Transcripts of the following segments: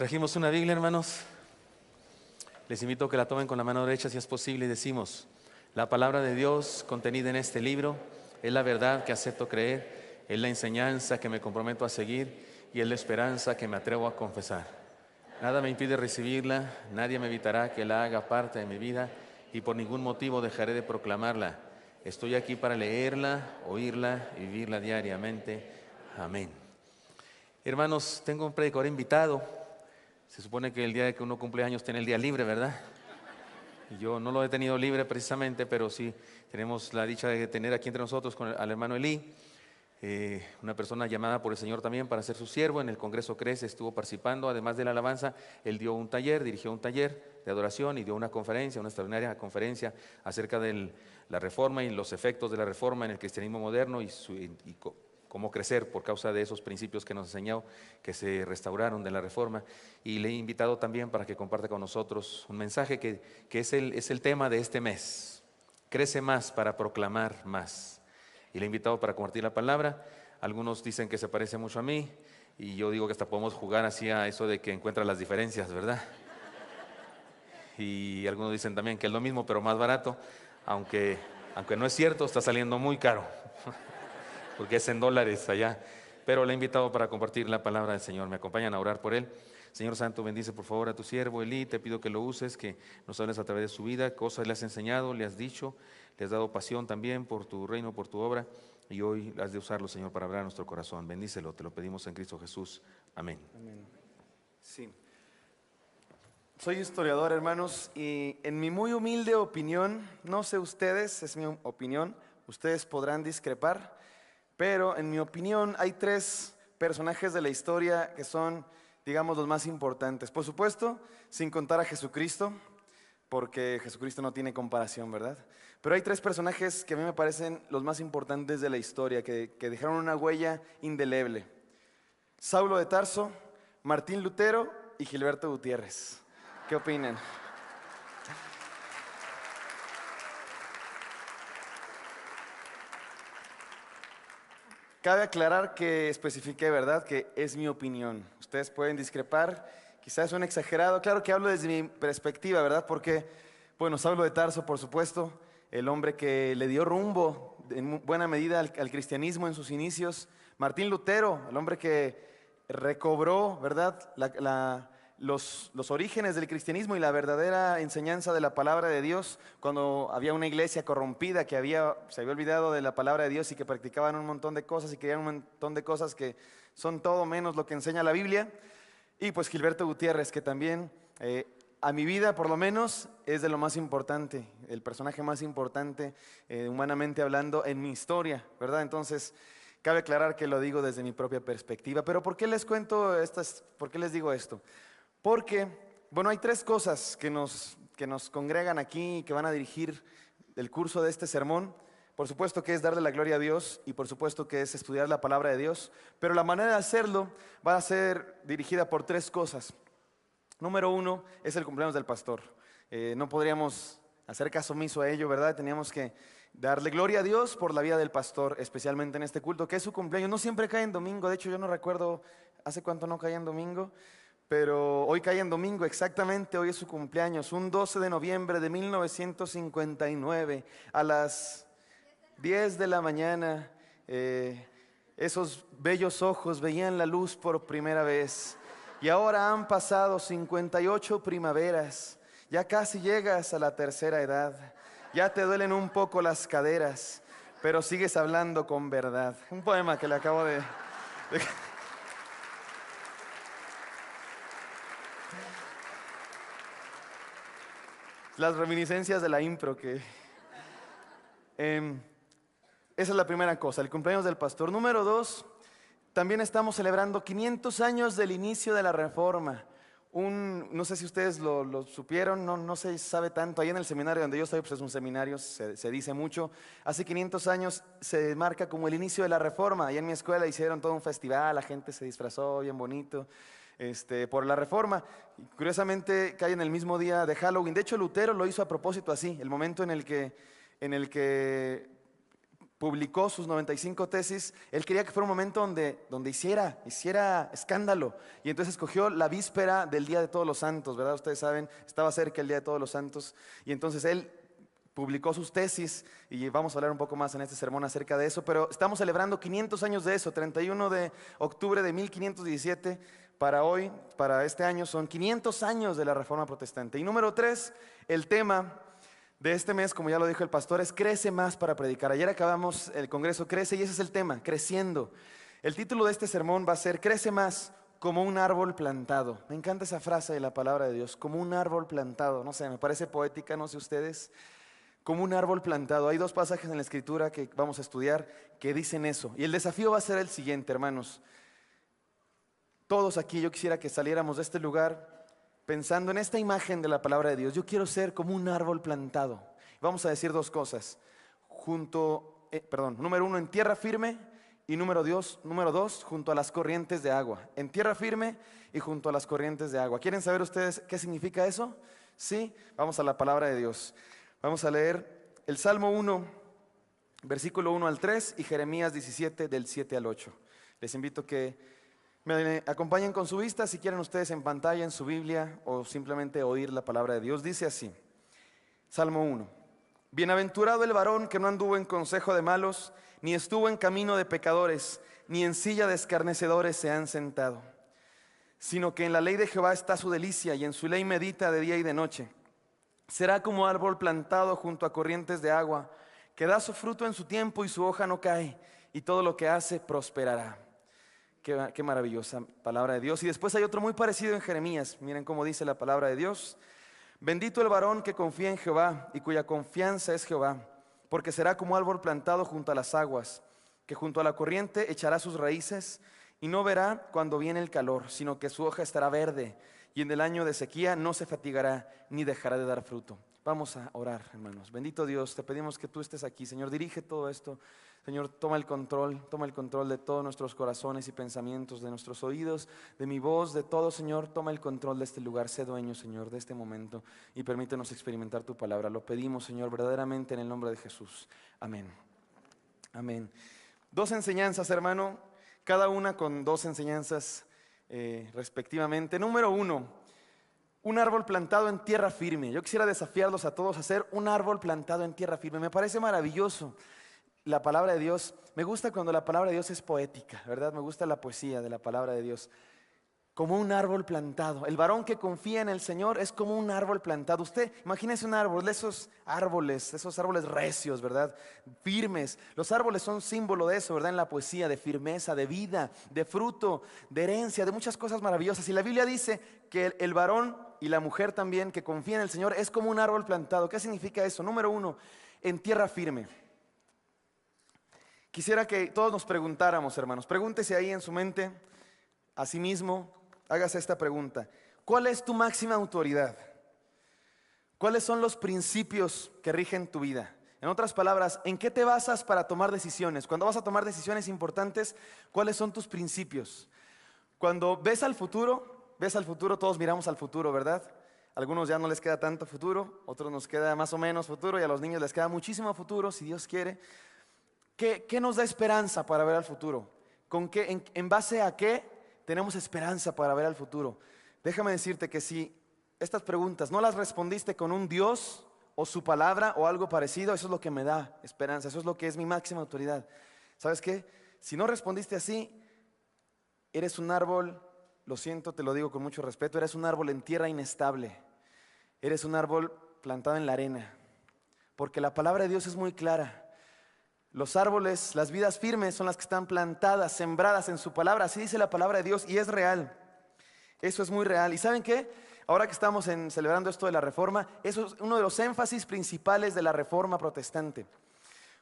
Trajimos una Biblia, hermanos. Les invito a que la tomen con la mano derecha si es posible y decimos: la palabra de Dios contenida en este libro es la verdad que acepto creer, es la enseñanza que me comprometo a seguir y es la esperanza que me atrevo a confesar. Nada me impide recibirla, nadie me evitará que la haga parte de mi vida y por ningún motivo dejaré de proclamarla. Estoy aquí para leerla, oírla y vivirla diariamente. Amén. Hermanos, tengo un predicador invitado. Se supone que el día de que uno cumple años tiene el día libre, ¿verdad? Y yo no lo he tenido libre precisamente, pero sí tenemos la dicha de tener aquí entre nosotros al hermano Elí, una persona llamada por el Señor también para ser su siervo. En el Congreso Crece estuvo participando, además de la alabanza, él dio un taller, dirigió un taller de adoración y dio una conferencia, una extraordinaria conferencia acerca de la reforma y los efectos de la reforma en el cristianismo moderno y cómo crecer por causa de esos principios que nos enseñó, que se restauraron de la reforma. Y le he invitado también para que comparta con nosotros un mensaje que es el tema de este mes: crece más para proclamar más. Y le he invitado para compartir la palabra. Algunos dicen que se parece mucho a mí, y yo digo que hasta podemos jugar así a eso de que encuentra las diferencias, ¿verdad? Y algunos dicen también que es lo mismo pero más barato, aunque no es cierto, está saliendo muy caro porque es en dólares allá. Pero le he invitado para compartir la palabra del Señor. Me acompañan a orar por él. Señor Santo, bendice por favor a tu siervo Elí. Te pido que lo uses, que nos hables a través de su vida, cosas le has enseñado, le has dicho, le has dado pasión también por tu reino, por tu obra, y hoy has de usarlo, Señor, para hablar a nuestro corazón. Bendícelo, te lo pedimos en Cristo Jesús. Amén. Amén. Sí. Soy historiador, hermanos, y en mi muy humilde opinión, no sé ustedes, es mi opinión, ustedes podrán discrepar, pero en mi opinión hay tres personajes de la historia que son, digamos, los más importantes. Por supuesto, sin contar a Jesucristo, porque Jesucristo no tiene comparación, ¿verdad? Pero hay tres personajes que a mí me parecen los más importantes de la historia, que dejaron una huella indeleble: Saulo de Tarso, Martín Lutero y Gilberto Gutiérrez. ¿Qué opinan? Cabe aclarar que especifiqué, ¿verdad?, que es mi opinión. Ustedes pueden discrepar, quizás suene exagerado. Claro que hablo desde mi perspectiva, ¿verdad? Porque, bueno, Saulo de Tarso, por supuesto, el hombre que le dio rumbo en buena medida al cristianismo en sus inicios. Martín Lutero, el hombre que recobró, ¿verdad?, los orígenes del cristianismo y la verdadera enseñanza de la palabra de Dios, cuando había una iglesia corrompida que se había olvidado de la palabra de Dios y que practicaban un montón de cosas y querían un montón de cosas que son todo menos lo que enseña la Biblia. Y pues Gilberto Gutiérrez, que también a mi vida por lo menos es de lo más importante, el personaje más importante humanamente hablando en mi historia, ¿verdad? Entonces cabe aclarar que lo digo desde mi propia perspectiva. Pero ¿por qué les cuento por qué les digo esto? Porque, bueno, hay tres cosas que nos congregan aquí y que van a dirigir el curso de este sermón. Por supuesto que es darle la gloria a Dios y por supuesto que es estudiar la palabra de Dios, pero la manera de hacerlo va a ser dirigida por tres cosas. Número uno es el cumpleaños del pastor. No podríamos hacer caso omiso a ello, ¿verdad? Teníamos que darle gloria a Dios por la vida del pastor, especialmente en este culto, que es su cumpleaños. No siempre cae en domingo, de hecho yo no recuerdo hace cuánto no cae en domingo, pero hoy cae en domingo exactamente, hoy es su cumpleaños, un 12 de noviembre de 1959, a las 10 de la mañana, esos bellos ojos veían la luz por primera vez. Y ahora han pasado 58 primaveras, ya casi llegas a la tercera edad, ya te duelen un poco las caderas, pero sigues hablando con verdad. Un poema que le acabo de... Las reminiscencias de la impro que... esa es la primera cosa, el cumpleaños del pastor. Número dos, también estamos celebrando 500 años del inicio de la Reforma. No sé si ustedes lo supieron, no se sabe tanto. Ahí en el seminario donde yo estoy, pues es un seminario, se dice mucho. Hace 500 años se marca como el inicio de la Reforma. Ahí en mi escuela hicieron todo un festival, la gente se disfrazó bien bonito por la Reforma. Y curiosamente cae en el mismo día de Halloween. De hecho, Lutero lo hizo a propósito así, el momento en el que publicó sus 95 tesis, él quería que fuera un momento donde hiciera escándalo. Y entonces escogió la víspera del Día de Todos los Santos, ¿verdad? Ustedes saben, estaba cerca el Día de Todos los Santos. Y entonces él publicó sus tesis y vamos a hablar un poco más en este sermón acerca de eso. Pero estamos celebrando 500 años de eso, 31 de octubre de 1517. Para hoy, para este año, son 500 años de la Reforma Protestante. Y número 3, el tema de este mes, como ya lo dijo el pastor, es Crece Más para Predicar. Ayer acabamos el congreso Crece y ese es el tema, creciendo. El título de este sermón va a ser Crece Más como un árbol plantado. Me encanta esa frase de la palabra de Dios, como un árbol plantado. No sé, me parece poética, no sé ustedes. Como un árbol plantado. Hay 2 pasajes en la Escritura que vamos a estudiar que dicen eso. Y el desafío va a ser el siguiente, hermanos. Todos aquí, yo quisiera que saliéramos de este lugar pensando en esta imagen de la palabra de Dios. Yo quiero ser como un árbol plantado. Vamos a decir 2 cosas. Número 1, en tierra firme, y número 2, junto a las corrientes de agua. En tierra firme y junto a las corrientes de agua. ¿Quieren saber ustedes qué significa eso? Sí, vamos a la palabra de Dios. Vamos a leer el Salmo 1, versículo 1 al 3 y Jeremías 17 del 7 al 8. Les invito que me acompañen con su vista, si quieren ustedes en pantalla, en su Biblia, o simplemente oír la palabra de Dios. Dice así, Salmo 1. Bienaventurado el varón que no anduvo en consejo de malos, ni estuvo en camino de pecadores, ni en silla de escarnecedores se han sentado, sino que en la ley de Jehová está su delicia, y en su ley medita de día y de noche. Será como árbol plantado junto a corrientes de agua, que da su fruto en su tiempo y su hoja no cae, y todo lo que hace prosperará. Qué maravillosa palabra de Dios. Y después hay otro muy parecido en Jeremías. Miren cómo dice la palabra de Dios. Bendito el varón que confía en Jehová y cuya confianza es Jehová, porque será como árbol plantado junto a las aguas, que junto a la corriente echará sus raíces y no verá cuando viene el calor, sino que su hoja estará verde y en el año de sequía no se fatigará ni dejará de dar fruto. Vamos a orar, hermanos. Bendito Dios, te pedimos que tú estés aquí. Señor, dirige todo esto. Señor, toma el control de todos nuestros corazones y pensamientos, de nuestros oídos, de mi voz, de todo, Señor. Toma el control de este lugar. Sé dueño, Señor, de este momento y permítenos experimentar tu palabra. Lo pedimos, Señor, verdaderamente en el nombre de Jesús. Amén. Amén. 2 enseñanzas, hermano, cada una con 2 enseñanzas respectivamente. Número 1. Un árbol plantado en tierra firme. Yo quisiera desafiarlos a todos a hacer un árbol plantado en tierra firme. Me parece maravilloso la palabra de Dios. Me gusta cuando la palabra de Dios es poética, ¿verdad? Me gusta la poesía de la palabra de Dios. Como un árbol plantado. El varón que confía en el Señor es como un árbol plantado. Usted, imagínese un árbol, esos árboles recios, ¿verdad? Firmes. Los árboles son símbolo de eso, ¿verdad? En la poesía, de firmeza, de vida, de fruto, de herencia, de muchas cosas maravillosas. Y la Biblia dice que el varón y la mujer también que confía en el Señor es como un árbol plantado. ¿Qué significa eso? Número 1, en tierra firme. Quisiera que todos nos preguntáramos, hermanos. Pregúntese ahí en su mente, a sí mismo. Hágase esta pregunta. ¿Cuál es tu máxima autoridad? ¿Cuáles son los principios que rigen tu vida? En otras palabras, ¿en qué te basas para tomar decisiones? Cuando vas a tomar decisiones importantes, ¿cuáles son tus principios? Cuando ves al futuro, todos miramos al futuro, ¿verdad? A algunos ya no les queda tanto futuro, otros nos queda más o menos futuro y a los niños les queda muchísimo futuro, si Dios quiere. ¿Qué nos da esperanza para ver al futuro? ¿En base a qué tenemos esperanza para ver al futuro? Déjame decirte que si estas preguntas no las respondiste con un Dios o su palabra o algo parecido, eso es lo que me da esperanza, eso es lo que es mi máxima autoridad. ¿Sabes qué? Si no respondiste así, eres un árbol, lo siento, te lo digo con mucho respeto, eres un árbol en tierra inestable, eres un árbol plantado en la arena, porque la palabra de Dios es muy clara. Los árboles, las vidas firmes son las que están plantadas, sembradas en su palabra. Así dice la palabra de Dios y es real. Eso es muy real. ¿Y saben qué? Ahora que estamos celebrando esto de la Reforma, eso es uno de los énfasis principales de la Reforma protestante.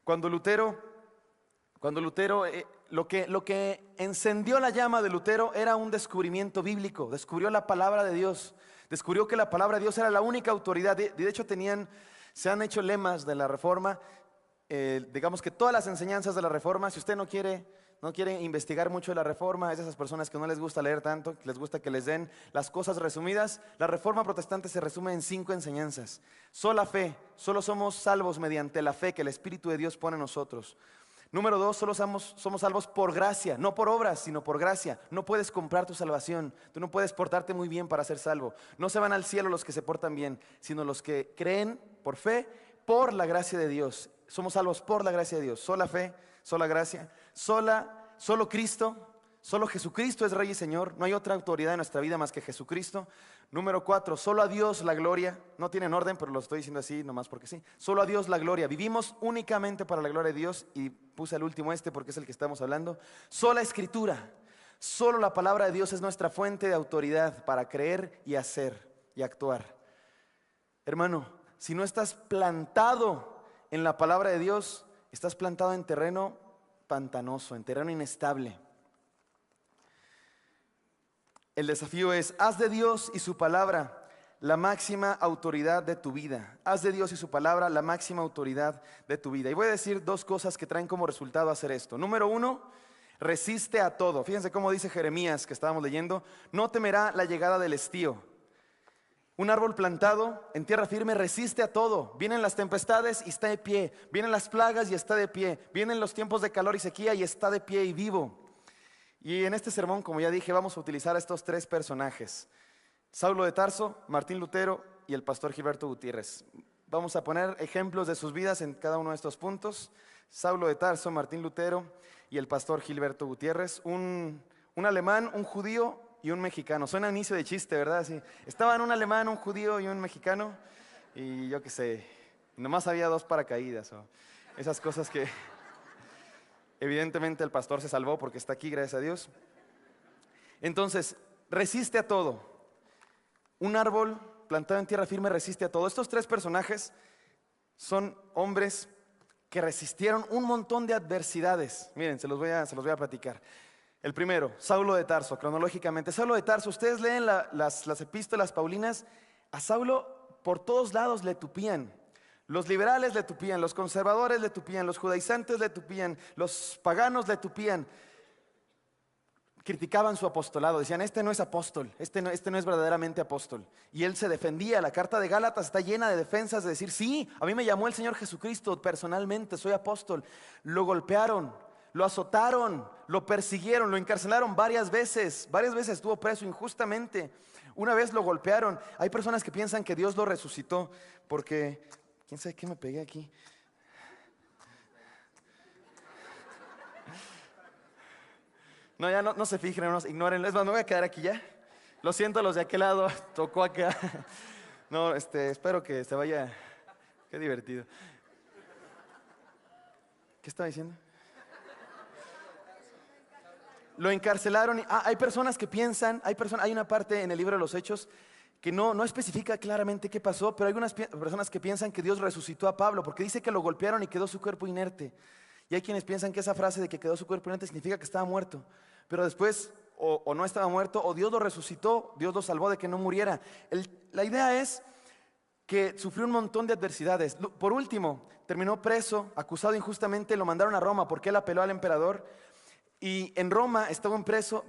Cuando Lutero, lo que encendió la llama de Lutero era un descubrimiento bíblico. Descubrió la palabra de Dios. Descubrió que la palabra de Dios era la única autoridad. De hecho, se han hecho lemas de la Reforma. Digamos que todas las enseñanzas de la Reforma, si usted no quiere investigar mucho de la Reforma, es de esas personas que no les gusta leer tanto, que les gusta que les den las cosas resumidas, la Reforma protestante se resume en 5 enseñanzas. Sola fe, solo somos salvos mediante la fe que el Espíritu de Dios pone en nosotros. Número 2, solo somos salvos por gracia, no por obras, sino por gracia. No puedes comprar tu salvación, tú no puedes portarte muy bien para ser salvo. No se van al cielo los que se portan bien, sino los que creen por fe, por la gracia de Dios. Somos salvos por la gracia de Dios, sola fe, sola gracia, solo Cristo. Solo Jesucristo es Rey y Señor, no hay otra autoridad en nuestra vida más que Jesucristo. Número 4, solo a Dios la gloria. No tienen orden, pero lo estoy diciendo así nomás porque sí. Solo a Dios la gloria. Vivimos únicamente para la gloria de Dios, y puse al último porque es el que estamos hablando. Sola Escritura. Solo la palabra de Dios es nuestra fuente de autoridad para creer y hacer y actuar. Hermano, si no estás plantado en la palabra de Dios, estás plantado en terreno pantanoso, en terreno inestable. El desafío es: haz de Dios y su palabra la máxima autoridad de tu vida. Haz de Dios y su palabra la máxima autoridad de tu vida. Y voy a decir 2 cosas que traen como resultado hacer esto. Número 1, resiste a todo. Fíjense cómo dice Jeremías, que estábamos leyendo: no temerá la llegada del estío. Un árbol plantado en tierra firme resiste a todo. Vienen las tempestades y está de pie. Vienen las plagas y está de pie. Vienen los tiempos de calor y sequía y está de pie y vivo. Y en este sermón, como ya dije, vamos a utilizar a estos 3 personajes: Saulo de Tarso, Martín Lutero y el pastor Gilberto Gutiérrez. Vamos a poner ejemplos de sus vidas en cada uno de estos puntos. Saulo de Tarso, Martín Lutero y el pastor Gilberto Gutiérrez. Un alemán, un judío y un mexicano. Suena inicio de chiste, ¿verdad? Sí. Estaban un alemán, un judío y un mexicano. Y yo qué sé, nomás había 2 paracaídas o esas cosas que... Evidentemente el pastor se salvó porque está aquí, gracias a Dios. Entonces, resiste a todo. Un árbol plantado en tierra firme resiste a todo. Estos 3 personajes son hombres que resistieron un montón de adversidades. Miren, se los voy a platicar. El primero, Saulo de Tarso, cronológicamente. Saulo de Tarso, ustedes leen las epístolas paulinas. A Saulo por todos lados le tupían. Los liberales le tupían, los conservadores le tupían, los judaizantes le tupían, los paganos le tupían. Criticaban su apostolado, decían: este no es apóstol, este no es verdaderamente apóstol. Y él se defendía. La carta de Gálatas está llena de defensas, de decir: sí, a mí me llamó el Señor Jesucristo personalmente, soy apóstol. Lo golpearon, lo azotaron, lo persiguieron, lo encarcelaron varias veces estuvo preso injustamente. Una vez lo golpearon. Hay personas que piensan que Dios lo resucitó porque... ¿Quién sabe qué me pegué aquí? No, ya no se fijen, hermanos, ignórenlo. Es más, me voy a quedar aquí ya. Lo siento, los de aquel lado, tocó acá. No, espero que se vaya. Qué divertido. ¿Qué estaba diciendo? Lo encarcelaron. Hay personas que piensan, hay una parte en el libro de los Hechos que no especifica claramente qué pasó, pero hay unas personas que piensan que Dios resucitó a Pablo, porque dice que lo golpearon y quedó su cuerpo inerte. Y hay quienes piensan que esa frase de que quedó su cuerpo inerte significa que estaba muerto, pero después o no estaba muerto, o Dios lo resucitó, Dios lo salvó de que no muriera. La idea es que sufrió un montón de adversidades. Por último, terminó preso, acusado injustamente, lo mandaron a Roma porque él apeló al emperador. Y en Roma estuvo preso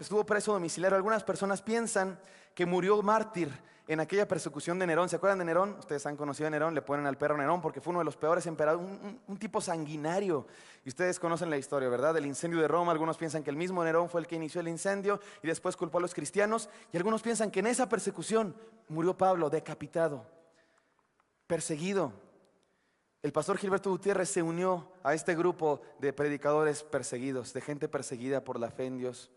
domiciliario. Algunas personas piensan que murió mártir en aquella persecución de Nerón. ¿Se acuerdan de Nerón? Ustedes han conocido a Nerón, le ponen al perro Nerón porque fue uno de los peores emperadores, un tipo sanguinario. Y ustedes conocen la historia, ¿verdad? Del incendio de Roma. Algunos piensan que el mismo Nerón fue el que inició el incendio y después culpó a los cristianos. Y algunos piensan que en esa persecución murió Pablo, decapitado, perseguido. El pastor Gilberto Gutiérrez se unió a este grupo de predicadores perseguidos, de gente perseguida por la fe en Dios.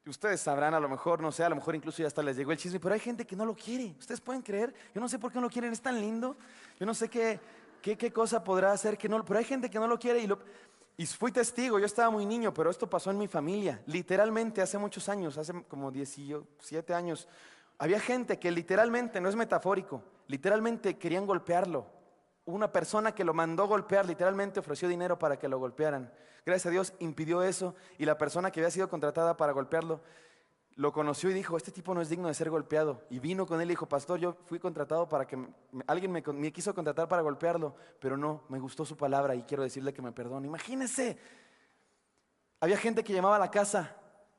Ustedes sabrán, a lo mejor, no sé, a lo mejor incluso ya hasta les llegó el chisme, pero hay gente que no lo quiere. ¿Ustedes pueden creer? Yo no sé por qué no lo quieren, es tan lindo. Yo no sé qué cosa podrá hacer que no, pero hay gente que no lo quiere y fui testigo. Yo estaba muy niño, pero esto pasó en mi familia, literalmente hace muchos años, hace como 17 años. Había gente que literalmente, no es metafórico, literalmente querían golpearlo. Una persona que lo mandó golpear, literalmente ofreció dinero para que lo golpearan. Gracias a Dios impidió eso, y la persona que había sido contratada para golpearlo lo conoció y dijo: este tipo no es digno de ser golpeado. Y vino con él y dijo: pastor, yo fui contratado para que alguien me quiso contratar para golpearlo, pero no, me gustó su palabra y quiero decirle que me perdone. Imagínense, había gente que llamaba a la casa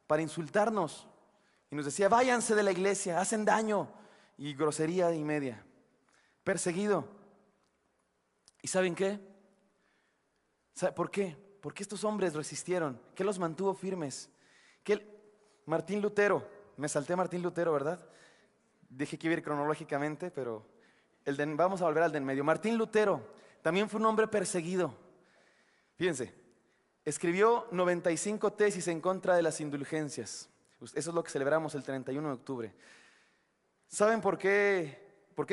para insultarnos y nos decía: váyanse de la iglesia, hacen daño, y grosería y media. Perseguido. ¿Y saben qué? ¿Sabe por qué? ¿Por qué estos hombres resistieron? ¿Qué los mantuvo firmes? Martín Lutero, me salté a Martín Lutero, ¿verdad? Dije que iba a ir cronológicamente, pero vamos a volver al de en medio. Martín Lutero también fue un hombre perseguido. Fíjense, escribió 95 tesis en contra de las indulgencias. Eso es lo que celebramos el 31 de octubre. ¿Saben por qué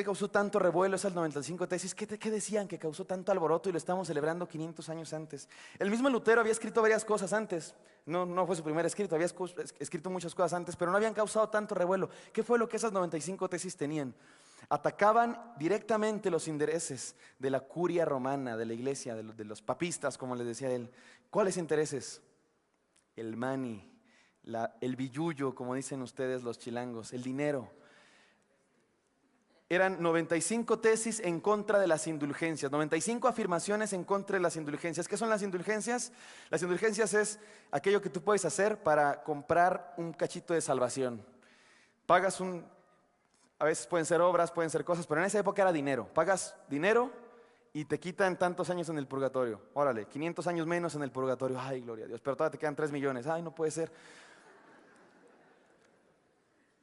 causó tanto revuelo esas 95 tesis? ¿Qué decían que causó tanto alboroto y lo estamos celebrando 500 años antes? El mismo Lutero había escrito varias cosas antes. No fue su primer escrito, había escrito muchas cosas antes, pero no habían causado tanto revuelo. ¿Qué fue lo que esas 95 tesis tenían? Atacaban directamente los intereses de la curia romana, de la iglesia, de los papistas, como les decía él. ¿Cuáles intereses? El money, el billullo, como dicen ustedes los chilangos, el dinero. Eran 95 tesis en contra de las indulgencias, 95 afirmaciones en contra de las indulgencias. ¿Qué son las indulgencias? Las indulgencias es aquello que tú puedes hacer para comprar un cachito de salvación. A veces pueden ser obras, pueden ser cosas, pero en esa época era dinero. Pagas dinero y te quitan tantos años en el purgatorio. Órale, 500 años menos en el purgatorio. Ay, gloria a Dios, pero todavía te quedan 3 millones. Ay, no puede ser.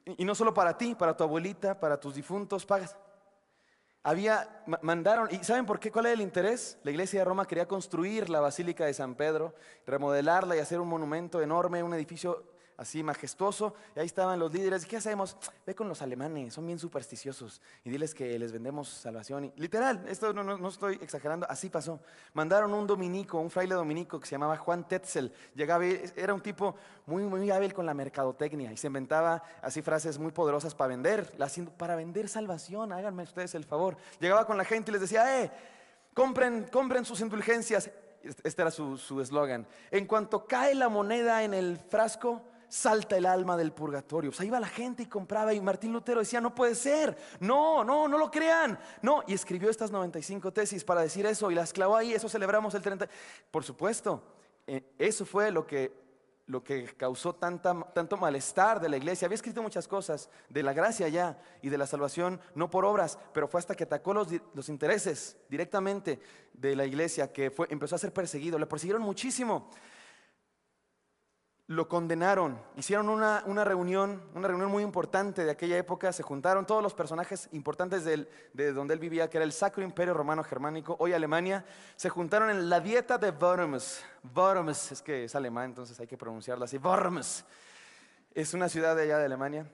Y no solo para ti, para tu abuelita, para tus difuntos, pagas. Mandaron, ¿y saben por qué? ¿Cuál era el interés? La iglesia de Roma quería construir la Basílica de San Pedro, remodelarla y hacer un monumento enorme, un edificio así majestuoso. Y ahí estaban los líderes. ¿Qué hacemos? Ve con los alemanes, son bien supersticiosos, y diles que les vendemos salvación. Y, literal, esto no estoy exagerando, así pasó. Mandaron un dominico, un fraile dominico que se llamaba Juan Tetzel. Era un tipo muy hábil con la mercadotecnia y se inventaba así frases muy poderosas para vender salvación. Háganme ustedes el favor. Llegaba con la gente y les decía, compren sus indulgencias. Este era su eslogan. En cuanto cae la moneda en el frasco, salta el alma del purgatorio. O sea, iba la gente y compraba, y Martín Lutero decía, no puede ser, no lo crean, no. Y escribió estas 95 tesis para decir eso y las clavó ahí. Eso celebramos el 30. Por supuesto, eso fue lo que causó tanto malestar de la iglesia. Había escrito muchas cosas de la gracia ya y de la salvación, no por obras, pero fue hasta que atacó los intereses directamente de la iglesia que empezó a ser perseguido. Le persiguieron muchísimo. Lo condenaron, hicieron una reunión muy importante de aquella época. Se juntaron todos los personajes importantes de donde él vivía, que era el Sacro Imperio Romano Germánico, hoy Alemania. Se juntaron en la Dieta de Worms. Worms, es que es alemán, entonces hay que pronunciarlo así. Worms es una ciudad de allá de Alemania.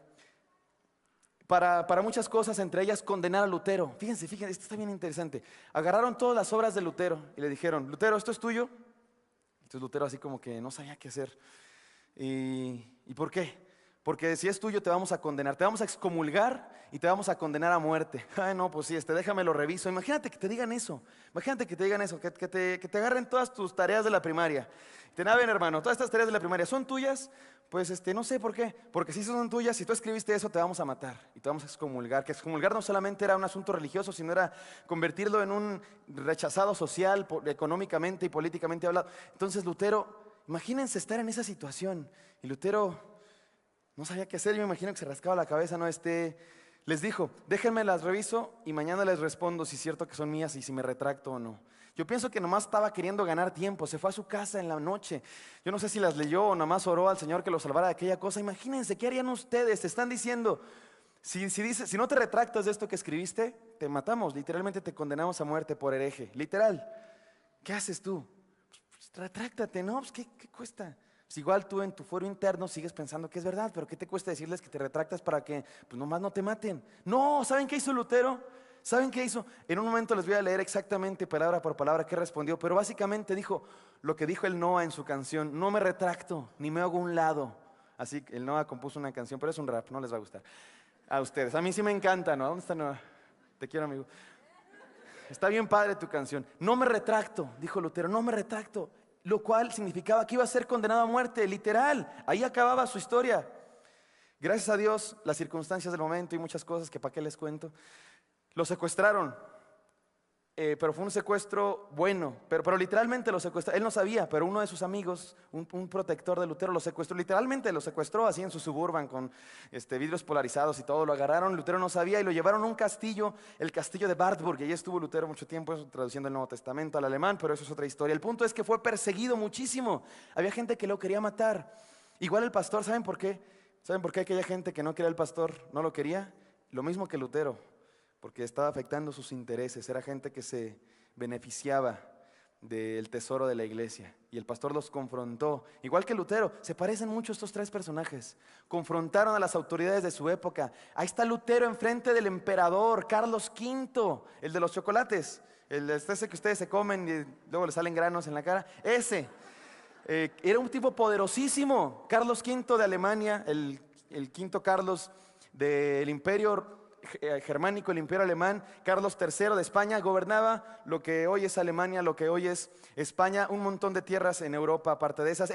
Para muchas cosas, entre ellas condenar a Lutero. Fíjense, esto está bien interesante. Agarraron todas las obras de Lutero y le dijeron, Lutero, ¿esto es tuyo? Entonces Lutero así como que no sabía qué hacer. ¿Y por qué? Porque si es tuyo te vamos a condenar, te vamos a excomulgar y te vamos a condenar a muerte. Ay, no, pues sí, déjame lo reviso. Imagínate que te digan eso, que te agarren todas tus tareas de la primaria. Bien, hermano, todas estas tareas de la primaria son tuyas. Pues no sé por qué, porque si son tuyas, si tú escribiste eso, te vamos a matar y te vamos a excomulgar. Que excomulgar no solamente era un asunto religioso, sino era convertirlo en un rechazado social, económicamente y políticamente hablado. Entonces Lutero, imagínense estar en esa situación. Y Lutero no sabía qué hacer. Yo me imagino que se rascaba la cabeza, les dijo, déjenme las reviso y mañana les respondo si es cierto que son mías y si me retracto o no. Yo pienso que nomás estaba queriendo ganar tiempo. Se fue a su casa en la noche. Yo no sé si las leyó o nomás oró al Señor que lo salvara de aquella cosa. Imagínense, ¿qué harían ustedes? Te están diciendo, si no te retractas de esto que escribiste, te matamos. Literalmente te condenamos a muerte por hereje. Literal. ¿Qué haces tú? Pues retráctate, ¿no? Pues, ¿qué cuesta? Pues igual tú en tu fuero interno sigues pensando que es verdad, pero ¿qué te cuesta decirles que te retractas para que pues nomás no te maten? No, ¿saben qué hizo Lutero? ¿Saben qué hizo? En un momento les voy a leer exactamente palabra por palabra qué respondió, pero básicamente dijo lo que dijo el Noah en su canción: no me retracto, ni me hago a un lado. Así que el Noah compuso una canción, pero es un rap, no les va a gustar a ustedes. A mí sí me encanta, ¿no? ¿Dónde está Noah? Te quiero, amigo. Está bien padre tu canción. No me retracto, dijo Lutero, no me retracto. Lo cual significaba que iba a ser condenado a muerte, literal. Ahí acababa su historia. Gracias a Dios, las circunstancias del momento y muchas cosas que para qué les cuento, lo secuestraron. pero fue un secuestro bueno, pero literalmente lo secuestró. Él no sabía, pero uno de sus amigos, un protector de Lutero, lo secuestró, literalmente lo secuestró así en su Suburban con vidrios polarizados y todo. Lo agarraron, Lutero no sabía, y lo llevaron a un castillo, el castillo de Wartburg, y allí estuvo Lutero mucho tiempo, eso, traduciendo el Nuevo Testamento al alemán, pero eso es otra historia. El punto es que fue perseguido muchísimo, había gente que lo quería matar. Igual el pastor, ¿saben por qué? ¿Saben por qué aquella gente que no quería al pastor no lo quería? Lo mismo que Lutero, porque estaba afectando sus intereses. Era gente que se beneficiaba del tesoro de la iglesia, y el pastor los confrontó, igual que Lutero. Se parecen mucho estos tres personajes. Confrontaron a las autoridades de su época. Ahí está Lutero enfrente del emperador Carlos V, el de los chocolates, ese que ustedes se comen y luego le salen granos en la cara. Ese era un tipo poderosísimo. Carlos V de Alemania, el quinto Carlos del imperio germánico, el imperio alemán. Carlos III de España gobernaba lo que hoy es Alemania, lo que hoy es España, un montón de tierras en Europa aparte de esas.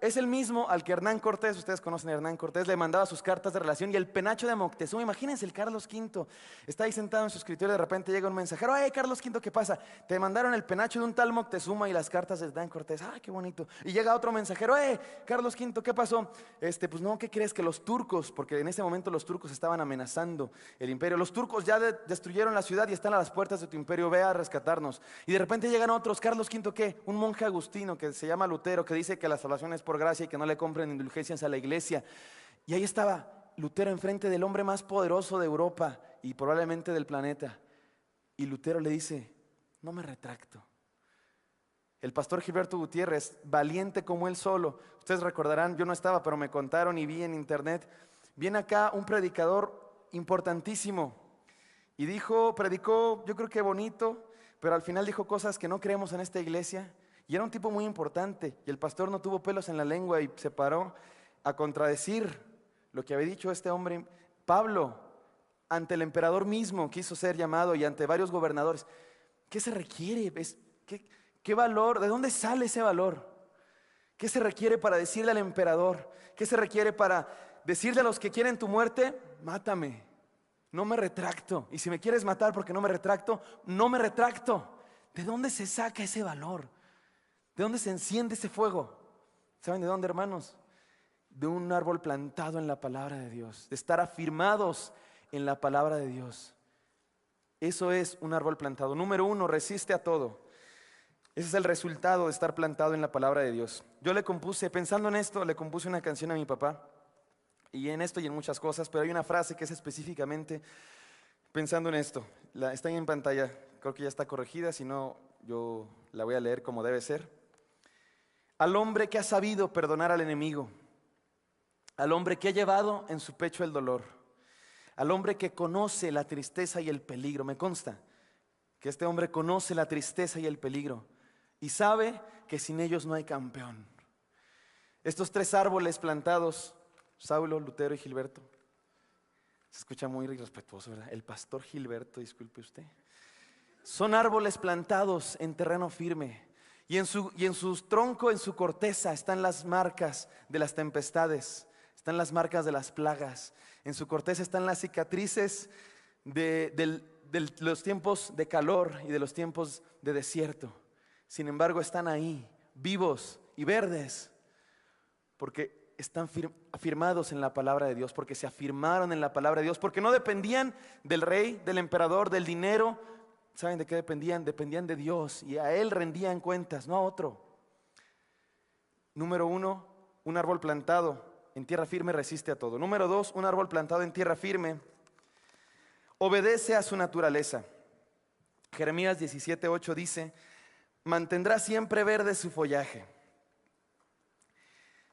Es el mismo al que Hernán Cortés, ustedes conocen a Hernán Cortés, le mandaba sus cartas de relación, y el penacho de Moctezuma. Imagínense, el Carlos V está ahí sentado en su escritorio, de repente llega un mensajero: ¡Hey, Carlos V, qué pasa! Te mandaron el penacho de un tal Moctezuma y las cartas de Hernán Cortés. ¡Ay, qué bonito! Y llega otro mensajero: ¡Hey, Carlos V, qué pasó! Pues no, ¿qué crees? Que los turcos, porque en ese momento los turcos estaban amenazando el imperio. Los turcos ya destruyeron la ciudad y están a las puertas de tu imperio, ve a rescatarnos. Y de repente llegan otros. Carlos V, ¿qué? Un monje agustino que se llama Lutero, que dice que la salvación es por gracia y que no le compren indulgencias a la iglesia. Y ahí estaba Lutero enfrente del hombre más poderoso de Europa y probablemente del planeta. Y Lutero le dice: no me retracto. El pastor Gilberto Gutiérrez, valiente como él solo, ustedes recordarán, yo no estaba, pero me contaron y vi en internet, viene acá un predicador importantísimo y predicó, yo creo que bonito, pero al final dijo cosas que no creemos en esta iglesia. Y era un tipo muy importante, y el pastor no tuvo pelos en la lengua y se paró a contradecir lo que había dicho este hombre. Pablo, ante el emperador mismo, quiso ser llamado, y ante varios gobernadores. ¿Qué se requiere? ¿Qué valor? ¿De dónde sale ese valor? ¿Qué se requiere para decirle al emperador? ¿Qué se requiere para decirle a los que quieren tu muerte? Mátame, no me retracto. Y si me quieres matar porque no me retracto, no me retracto. ¿De dónde se saca ese valor? ¿De dónde se enciende ese fuego? ¿Saben de dónde, hermanos? De un árbol plantado en la palabra de Dios, de estar afirmados en la palabra de Dios. Eso es un árbol plantado. Número 1, resiste a todo. Ese es el resultado de estar plantado en la palabra de Dios. Yo pensando en esto, le compuse una canción a mi papá, y en esto y en muchas cosas, pero hay una frase que es específicamente pensando en esto. Está ahí en pantalla, creo que ya está corregida, si no yo la voy a leer como debe ser. Al hombre que ha sabido perdonar al enemigo, al hombre que ha llevado en su pecho el dolor, al hombre que conoce la tristeza y el peligro. Me consta que este hombre conoce la tristeza y el peligro y sabe que sin ellos no hay campeón. Estos tres árboles plantados, Saulo, Lutero y Gilberto, se escucha muy irrespetuoso, ¿verdad? El pastor Gilberto, disculpe usted. Son árboles plantados en terreno firme, y en su tronco, en su corteza, están las marcas de las tempestades, están las marcas de las plagas. En su corteza están las cicatrices de los tiempos de calor y de los tiempos de desierto. Sin embargo, están ahí, vivos y verdes, porque están afirmados en la palabra de Dios, porque se afirmaron en la palabra de Dios, porque no dependían del rey, del emperador, del dinero. ¿Saben de qué dependían? Dependían de Dios, y a Él rendían cuentas, no a otro. Número 1, un árbol plantado en tierra firme resiste a todo. Número 2, un árbol plantado en tierra firme obedece a su naturaleza. Jeremías 17:8 dice: mantendrá siempre verde su follaje.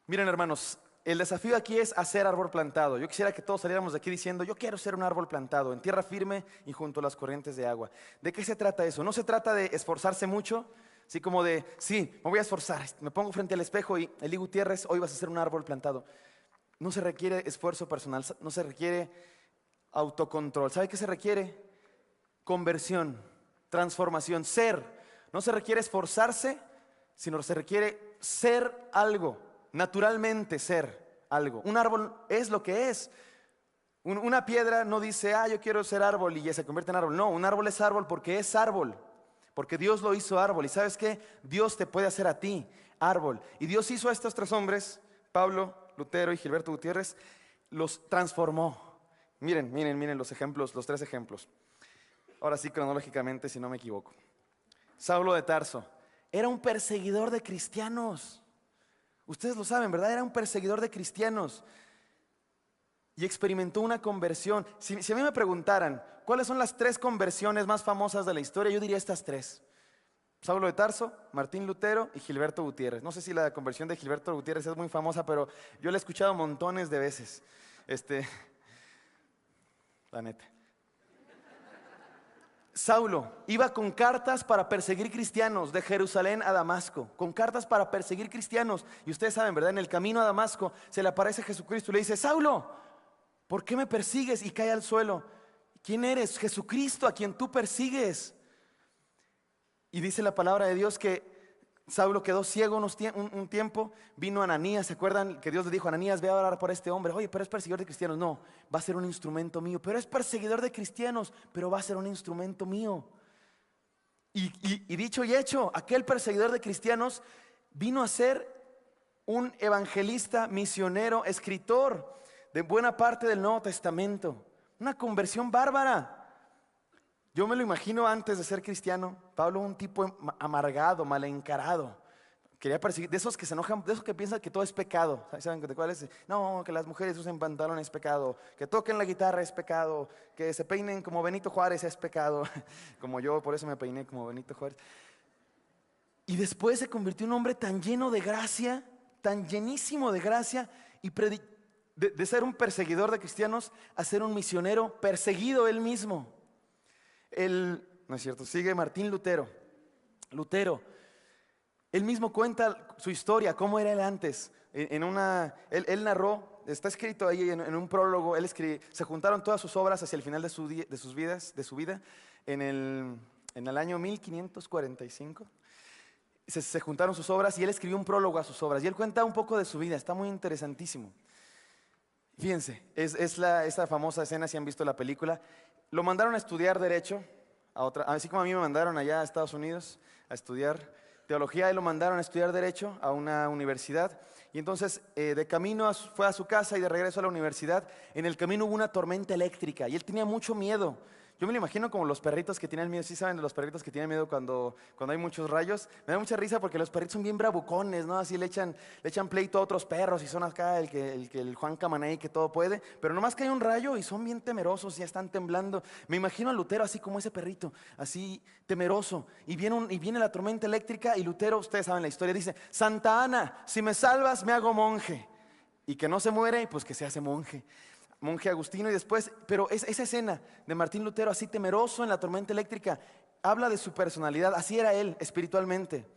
Miren, hermanos, el desafío aquí es hacer árbol plantado. Yo quisiera que todos saliéramos de aquí diciendo: yo quiero ser un árbol plantado en tierra firme y junto a las corrientes de agua. ¿De qué se trata eso? No se trata de esforzarse mucho, así como de, sí, me voy a esforzar, me pongo frente al espejo y Eli Gutiérrez, hoy vas a ser un árbol plantado. No se requiere esfuerzo personal, no se requiere autocontrol. ¿Sabe qué se requiere? Conversión, transformación, ser. No se requiere esforzarse, sino se requiere ser algo, naturalmente ser algo. Un árbol es lo que es. Una piedra no dice: yo quiero ser árbol y ya se convierte en árbol. No, un árbol es árbol porque es árbol. porque Dios lo hizo árbol. ¿Y sabes qué? Dios te puede hacer a ti árbol. Y Dios hizo a estos tres hombres, Pablo, Lutero y Gilberto Gutiérrez, los transformó. Miren los ejemplos, los tres ejemplos. Ahora sí, cronológicamente, si no me equivoco. Saulo de Tarso era un perseguidor de cristianos. Ustedes lo saben, ¿verdad? Era un perseguidor de cristianos. Y experimentó una conversión. Si a mí me preguntaran, ¿cuáles son las tres conversiones más famosas de la historia? Yo diría estas tres. Saulo de Tarso, Martín Lutero y Gilberto Gutiérrez. No sé si la conversión de Gilberto Gutiérrez es muy famosa, pero yo la he escuchado montones de veces. La neta. Saulo iba con cartas para perseguir cristianos de Jerusalén a Damasco, con cartas para perseguir cristianos. Y ustedes saben, ¿verdad? En el camino a Damasco se le aparece Jesucristo y le dice: Saulo, ¿por qué me persigues? Y cae al suelo. ¿Quién eres? Jesucristo, a quien tú persigues. Y dice la palabra de Dios que Saulo quedó ciego un tiempo. Vino Ananías, ¿se acuerdan que Dios le dijo a Ananías: ve a orar por este hombre? Oye, pero es perseguidor de cristianos. No, va a ser un instrumento mío. Pero es perseguidor de cristianos, pero va a ser un instrumento mío. Y dicho y hecho, aquel perseguidor de cristianos vino a ser un evangelista, misionero, escritor de buena parte del Nuevo Testamento. Una conversión bárbara. Yo me lo imagino antes de ser cristiano. Pablo, un tipo amargado, mal encarado. Quería perseguir, de esos que se enojan, de esos que piensan que todo es pecado. ¿Saben de cuál es? No, que las mujeres usen pantalón es pecado, que toquen la guitarra es pecado, que se peinen como Benito Juárez es pecado. Como yo, por eso me peiné como Benito Juárez. Y después se convirtió en un hombre tan lleno de gracia, tan llenísimo de gracia, y de ser un perseguidor de cristianos a ser un misionero perseguido él mismo. No es cierto, sigue Martín Lutero. Él mismo cuenta su historia, cómo era él antes. Él narró, está escrito ahí en un prólogo. Se juntaron todas sus obras hacia el final de su vida, en el año 1545. Se juntaron sus obras y él escribió un prólogo a sus obras. Y él cuenta un poco de su vida, está muy interesantísimo. Fíjense, esa famosa escena, si han visto la película. Lo mandaron a estudiar Derecho, así como a mí me mandaron allá a Estados Unidos a estudiar Teología, y lo mandaron a estudiar Derecho a una universidad. Y entonces de camino fue a su casa y de regreso a la universidad. En el camino hubo una tormenta eléctrica y él tenía mucho miedo. Yo me lo imagino como los perritos que tienen miedo. ¿Sí saben de los perritos que tienen miedo cuando hay muchos rayos? Me da mucha risa porque los perritos son bien bravucones, ¿no? Así le echan pleito a otros perros y son acá el Juan Camaney que todo puede. Pero nomás cae un rayo y son bien temerosos, ya están temblando. Me imagino a Lutero así como ese perrito, así temeroso. Y viene la tormenta eléctrica y Lutero, ustedes saben la historia, dice: Santa Ana, si me salvas me hago monje. Y que no se muere, pues que se hace monje agustino. Y después, pero esa escena de Martín Lutero así temeroso en la tormenta eléctrica habla de su personalidad. Así era él espiritualmente,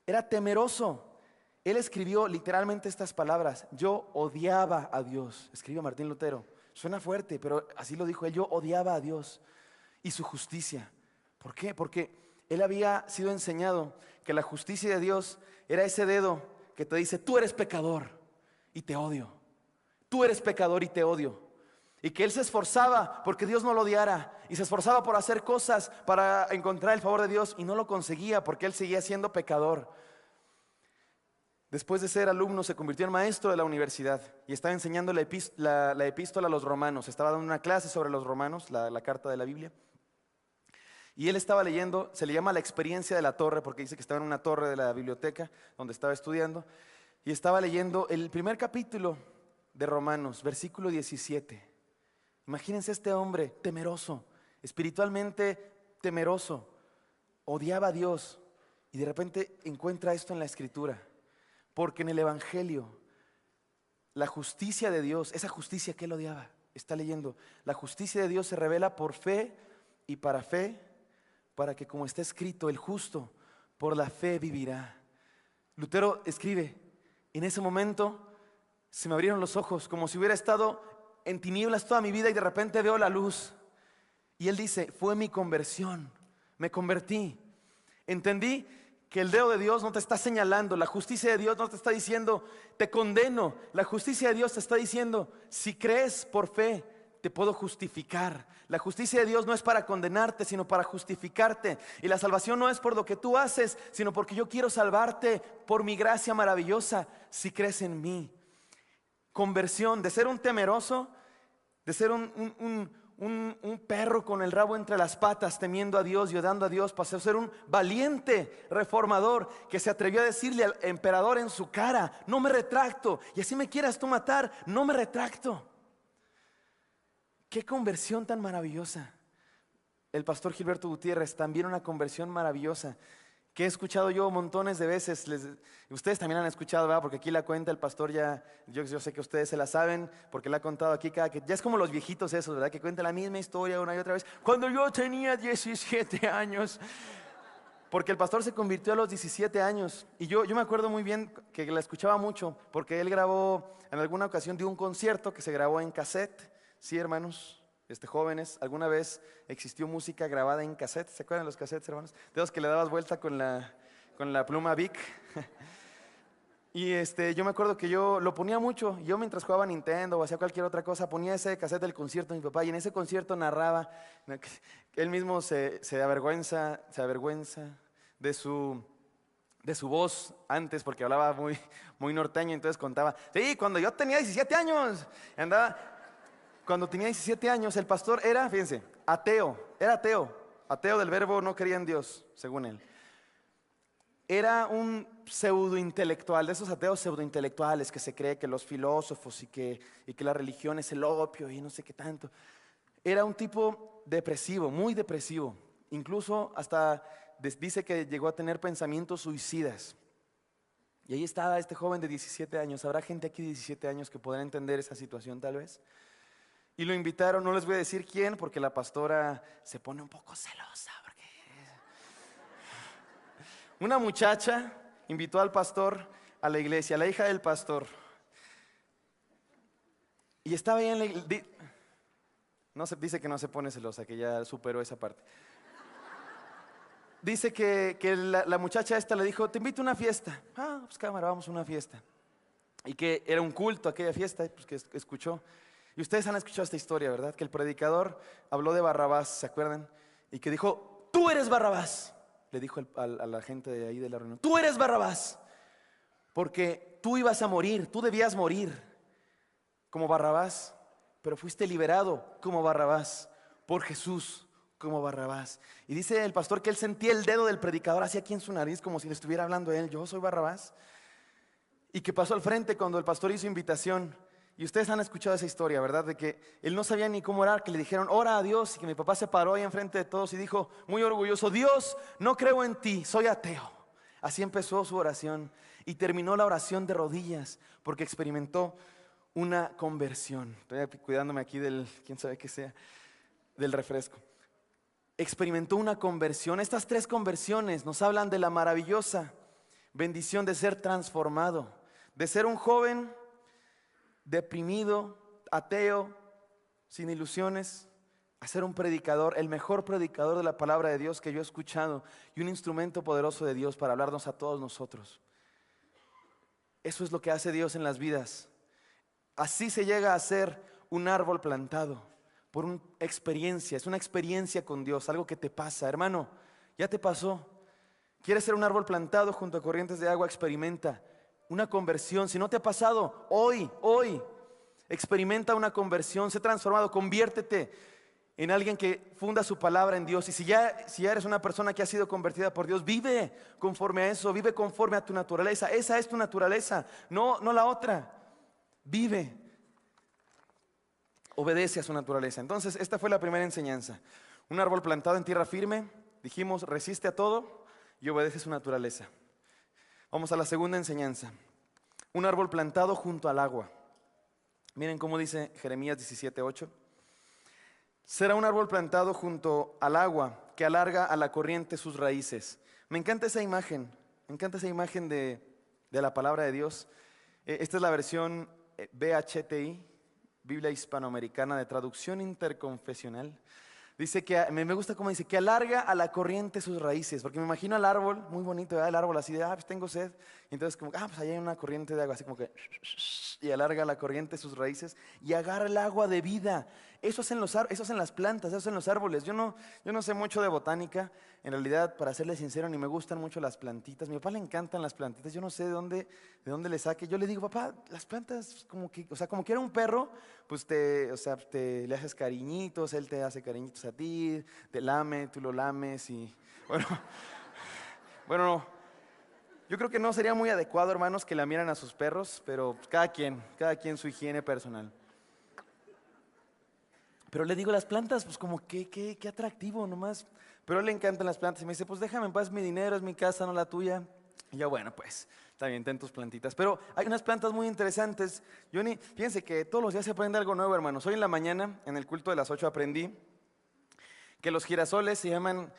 era temeroso. Él escribió literalmente estas palabras: yo odiaba a Dios. Escribió Martín Lutero. Suena fuerte, pero así lo dijo él: yo odiaba a Dios y su justicia. ¿Por qué? Porque él había sido enseñado que la justicia de Dios era ese dedo que te dice: tú eres pecador y te odio. Tú eres pecador y te odio. Y que él se esforzaba porque Dios no lo odiara, y se esforzaba por hacer cosas para encontrar el favor de Dios, y no lo conseguía porque él seguía siendo pecador. Después de ser alumno se convirtió en maestro de la universidad y estaba enseñando la epístola a los romanos. Estaba dando una clase sobre los romanos, la carta de la Biblia. Y él estaba leyendo, se le llama la experiencia de la torre, porque dice que estaba en una torre de la biblioteca donde estaba estudiando, y estaba leyendo el primer capítulo de Romanos, versículo 17. Imagínense este hombre temeroso, espiritualmente temeroso, odiaba a Dios, y de repente encuentra esto en la Escritura. Porque en el Evangelio, la justicia de Dios, esa justicia que él odiaba, está leyendo: la justicia de Dios se revela por fe y para fe, para que, como está escrito, el justo por la fe vivirá. Lutero escribe: en ese momento se me abrieron los ojos, como si hubiera estado en tinieblas toda mi vida y de repente veo la luz. Y él dice: fue mi conversión, me convertí. Entendí que el dedo de Dios no te está señalando, la justicia de Dios no te está diciendo: te condeno. La justicia de Dios te está diciendo: si crees por fe, te puedo justificar. La justicia de Dios no es para condenarte, sino para justificarte. Y la salvación no es por lo que tú haces, sino porque yo quiero salvarte por mi gracia maravillosa, si crees en mí. Conversión, de ser un temeroso, de ser un perro con el rabo entre las patas, temiendo a Dios y odiando a Dios, pasó a ser un valiente reformador que se atrevió a decirle al emperador en su cara: no me retracto, y así me quieras tú matar, no me retracto. Qué conversión tan maravillosa. El pastor Gilberto Gutiérrez, también una conversión maravillosa, que he escuchado yo montones de veces. Ustedes también han escuchado, ¿verdad? Porque aquí la cuenta el pastor ya, yo sé que ustedes se la saben, porque la ha contado aquí cada que, ya es como los viejitos esos, ¿verdad? Que cuentan la misma historia una y otra vez. Cuando yo tenía 17 años, porque el pastor se convirtió a los 17 años. Y yo me acuerdo muy bien que la escuchaba mucho, porque él grabó, en alguna ocasión dio un concierto que se grabó en cassette. Sí, hermanos, jóvenes, alguna vez existió música grabada en cassette. ¿Se acuerdan de los cassettes, hermanos? De los que le dabas vuelta con la pluma Bic. Y yo me acuerdo que yo lo ponía mucho. Yo mientras jugaba Nintendo o hacía cualquier otra cosa, ponía ese cassette del concierto de mi papá. Y en ese concierto narraba, él mismo se avergüenza de su voz antes, porque hablaba muy norteño. Entonces contaba: sí, cuando yo tenía 17 años, cuando tenía 17 años, el pastor era, fíjense, ateo del verbo no creía en Dios, según él. Era un pseudointelectual, de esos ateos pseudointelectuales que se cree que los filósofos y que la religión es el opio y no sé qué tanto. Era un tipo depresivo, muy depresivo. Incluso hasta dice que llegó a tener pensamientos suicidas. Y ahí estaba este joven de 17 años. Habrá gente aquí de 17 años que podrá entender esa situación tal vez. Y lo invitaron, no les voy a decir quién, porque la pastora se pone un poco celosa. Una muchacha invitó al pastor a la iglesia, la hija del pastor. Y estaba ahí en la iglesia. Dice que no se pone celosa, que ya superó esa parte. Dice que la muchacha esta le dijo: te invito a una fiesta. Ah, pues cámara, vamos a una fiesta. Y que era un culto aquella fiesta, pues que escuchó. Y ustedes han escuchado esta historia, ¿verdad? Que el predicador habló de Barrabás, ¿se acuerdan? Y que dijo: tú eres Barrabás. Le dijo a la gente de ahí de la reunión: tú eres Barrabás, porque tú ibas a morir, tú debías morir como Barrabás, pero fuiste liberado como Barrabás por Jesús como Barrabás. Y dice el pastor que él sentía el dedo del predicador hacia aquí en su nariz, como si le estuviera hablando a él: yo soy Barrabás. Y que pasó al frente cuando el pastor hizo invitación. Y ustedes han escuchado esa historia, ¿verdad? De que él no sabía ni cómo orar, que le dijeron: ora a Dios. Y que mi papá se paró ahí enfrente de todos y dijo, muy orgulloso: Dios, no creo en ti, soy ateo. Así empezó su oración y terminó la oración de rodillas, porque experimentó una conversión. Estoy cuidándome aquí del, quién sabe qué sea, del refresco. Experimentó una conversión. Estas 3 conversiones nos hablan de la maravillosa bendición de ser transformado, de ser un joven deprimido, ateo, sin ilusiones, a ser un predicador, el mejor predicador de la palabra de Dios que yo he escuchado, y un instrumento poderoso de Dios para hablarnos a todos nosotros. Eso es lo que hace Dios en las vidas. Así se llega a ser un árbol plantado por una experiencia. Es una experiencia con Dios, algo que te pasa. Hermano, ya te pasó. ¿Quieres ser un árbol plantado junto a corrientes de agua? Experimenta una conversión. Si no te ha pasado, hoy, experimenta una conversión. Sé transformado, conviértete en alguien que funda su palabra en Dios. Y si ya eres una persona que ha sido convertida por Dios, vive conforme a eso, vive conforme a tu naturaleza. Esa es tu naturaleza, no la otra. Vive, obedece a su naturaleza. Entonces, esta fue la primera enseñanza. Un árbol plantado en tierra firme, dijimos, resiste a todo y obedece a su naturaleza. Vamos a la segunda enseñanza. Un árbol plantado junto al agua. Miren cómo dice Jeremías 17:8. Será un árbol plantado junto al agua que alarga a la corriente sus raíces. Me encanta esa imagen. De la palabra de Dios. Esta es la versión BHTI, Biblia Hispanoamericana de Traducción Interconfesional. Dice que, me gusta cómo dice, que alarga a la corriente sus raíces, porque me imagino al árbol, muy bonito, ¿verdad? El árbol así de, pues tengo sed, y entonces como, pues ahí hay una corriente de agua, así como que, y alarga la corriente sus raíces, y agarra el agua de vida. Eso hacen eso hacen las plantas, eso hacen los árboles. Yo no sé mucho de botánica, en realidad, para serle sincero, ni me gustan mucho las plantitas. A mi papá le encantan las plantitas, yo no sé de dónde le saque. Yo le digo, papá, las plantas, como que, o sea, como que era un perro, pues le haces cariñitos, él te hace cariñitos a ti, te lame, tú lo lames y bueno, bueno, yo creo que no sería muy adecuado, hermanos, que lamieran a sus perros, pero cada quien su higiene personal. Pero le digo, las plantas, pues como qué atractivo nomás. Pero a él le encantan las plantas y me dice, pues déjame en paz, mi dinero es mi casa, no la tuya. Y yo, bueno, pues, está bien, ten tus plantitas. Pero hay unas plantas muy interesantes. Fíjense que todos los días se aprende algo nuevo, hermanos. Hoy en la mañana, en el culto de las 8, aprendí que los girasoles se llaman,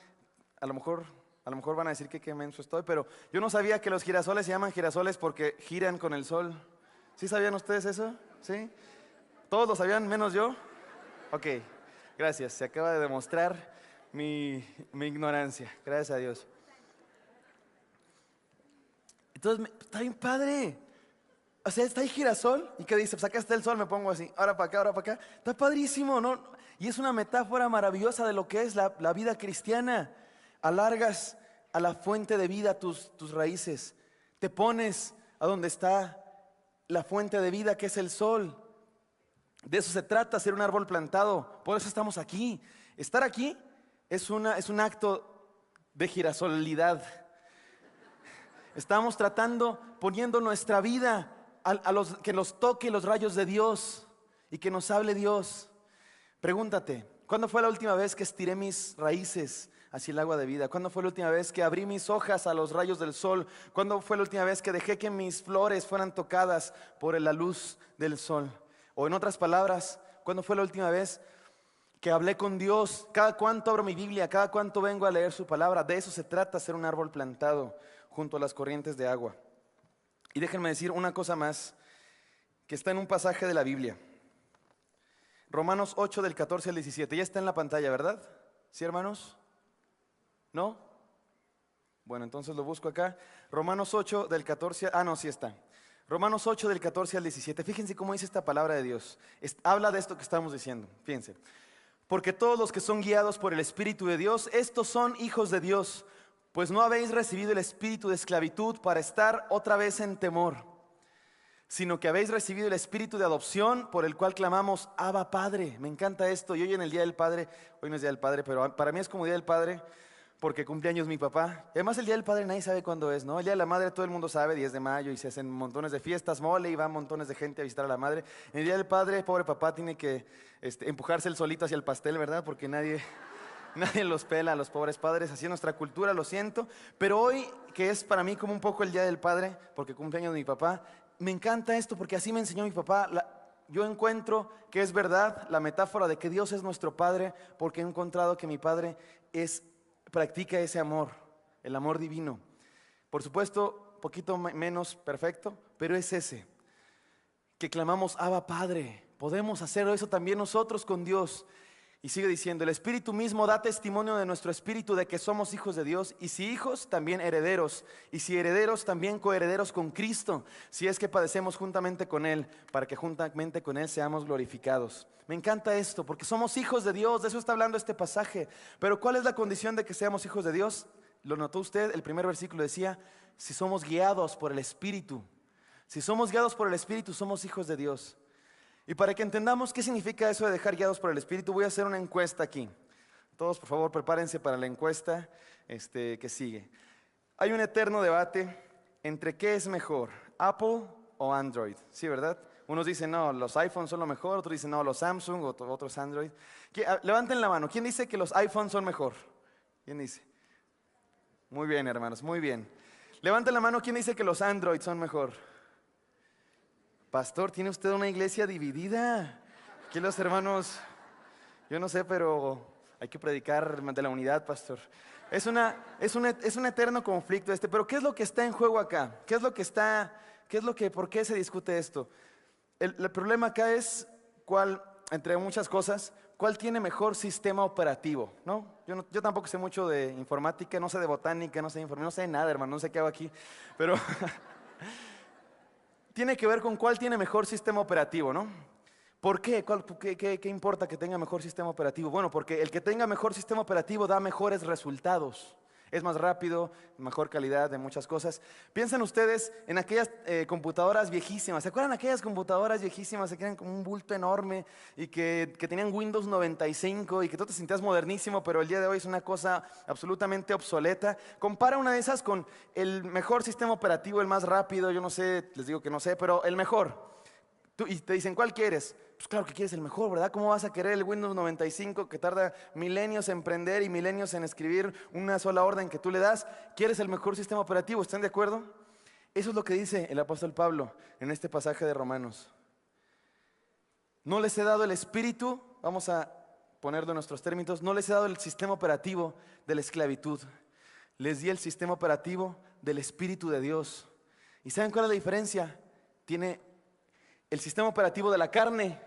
a lo mejor van a decir que qué menso estoy, pero yo no sabía que los girasoles se llaman girasoles porque giran con el sol. ¿Sí sabían ustedes eso? ¿Sí? ¿Todos lo sabían, menos yo? Ok, gracias. Se acaba de demostrar mi ignorancia. Gracias a Dios. Entonces, está bien padre. O sea, está ahí girasol. ¿Y qué dice? Pues acá está el sol, me pongo así. Ahora para acá, ahora para acá. Está padrísimo, ¿no? Y es una metáfora maravillosa de lo que es la vida cristiana. Alargas a la fuente de vida tus raíces. Te pones a donde está la fuente de vida, que es el sol. De eso se trata, ser un árbol plantado. Por eso estamos aquí. Estar aquí es un acto de girasolidad. Estamos poniendo nuestra vida que nos toque los rayos de Dios y que nos hable Dios. Pregúntate, ¿cuándo fue la última vez que estiré mis raíces hacia el agua de vida? ¿Cuándo fue la última vez que abrí mis hojas a los rayos del sol? ¿Cuándo fue la última vez que dejé que mis flores fueran tocadas por la luz del sol? O en otras palabras, ¿cuándo fue la última vez que hablé con Dios? ¿Cada cuánto abro mi Biblia? ¿Cada cuánto vengo a leer su palabra? De eso se trata, ser un árbol plantado junto a las corrientes de agua. Y déjenme decir una cosa más, que está en un pasaje de la Biblia. Romanos 8 del 14 al 17. Ya está en la pantalla, ¿verdad? ¿Sí, hermanos? ¿No? Bueno, entonces lo busco acá. Romanos 8 del 14, no, sí está. Romanos 8 del 14 al 17. Fíjense cómo dice esta palabra de Dios. Habla de esto que estamos diciendo. Fíjense. Porque todos los que son guiados por el Espíritu de Dios, estos son hijos de Dios. Pues no habéis recibido el espíritu de esclavitud para estar otra vez en temor, sino que habéis recibido el espíritu de adopción por el cual clamamos, Abba Padre. Me encanta esto. Y hoy en el Día del Padre, hoy no es Día del Padre, pero para mí es como Día del Padre, porque cumpleaños mi papá. Y además el Día del Padre nadie sabe cuándo es, ¿no? El Día de la Madre todo el mundo sabe, 10 de mayo, y se hacen montones de fiestas, mole, y van montones de gente a visitar a la madre. En el Día del Padre, pobre papá tiene que empujarse el solito hacia el pastel, ¿verdad? Porque nadie los pela a los pobres padres, así es nuestra cultura, lo siento. Pero hoy, que es para mí como un poco el Día del Padre, porque cumpleaños de mi papá, me encanta esto porque así me enseñó mi papá. Yo encuentro que es verdad la metáfora de que Dios es nuestro Padre, porque he encontrado que mi Padre practica ese amor, el amor divino. Por supuesto, poquito menos perfecto, pero es ese, que clamamos, Abba Padre. Podemos hacer eso también nosotros con Dios. Y sigue diciendo, el Espíritu mismo da testimonio de nuestro espíritu de que somos hijos de Dios, y si hijos, también herederos, y si herederos, también coherederos con Cristo, si es que padecemos juntamente con Él, para que juntamente con Él seamos glorificados. Me encanta esto, porque somos hijos de Dios, de eso está hablando este pasaje. Pero ¿cuál es la condición de que seamos hijos de Dios? ¿Lo notó usted? El primer versículo decía, si somos guiados por el Espíritu. Si somos guiados por el Espíritu, somos hijos de Dios. Y para que entendamos qué significa eso de dejar guiados por el Espíritu, voy a hacer una encuesta aquí. Todos, por favor, prepárense para la encuesta que sigue. Hay un eterno debate entre qué es mejor, Apple o Android. ¿Sí, verdad? Unos dicen, no, los iPhones son lo mejor, otros dicen, no, los Samsung, otros Android. Levanten la mano, ¿quién dice que los iPhones son mejor? ¿Quién dice? Muy bien, hermanos, muy bien. Levanten la mano, ¿quién dice que los Android son mejor? Pastor, ¿tiene usted una iglesia dividida? Aquí los hermanos, yo no sé, pero hay que predicar de la unidad, pastor. Es un eterno conflicto pero ¿qué es lo que está en juego acá? ¿Por qué se discute esto? El problema acá es entre muchas cosas, ¿cuál tiene mejor sistema operativo? ¿No? Yo tampoco sé mucho de informática, no sé de botánica, no sé de informática, no sé de nada, hermano, no sé qué hago aquí, pero tiene que ver con cuál tiene mejor sistema operativo, ¿no? ¿Por qué? ¿Qué importa que tenga mejor sistema operativo? Bueno, porque el que tenga mejor sistema operativo da mejores resultados. Es más rápido, mejor calidad de muchas cosas. Piensen ustedes en aquellas computadoras viejísimas. ¿Se acuerdan aquellas computadoras viejísimas que eran como un bulto enorme y que tenían Windows 95 y que tú te sentías modernísimo, pero el día de hoy es una cosa absolutamente obsoleta? Compara una de esas con el mejor sistema operativo, el más rápido, yo no sé, les digo que no sé, pero el mejor. Y te dicen, ¿cuál quieres? Pues claro que quieres el mejor, ¿verdad? ¿Cómo vas a querer el Windows 95 que tarda milenios en prender y milenios en escribir una sola orden que tú le das? ¿Quieres el mejor sistema operativo? ¿Están de acuerdo? Eso es lo que dice el apóstol Pablo en este pasaje de Romanos. No les he dado el espíritu, vamos a ponerlo en nuestros términos, no les he dado el sistema operativo de la esclavitud. Les di el sistema operativo del Espíritu de Dios. ¿Y saben cuál es la diferencia? El sistema operativo de la carne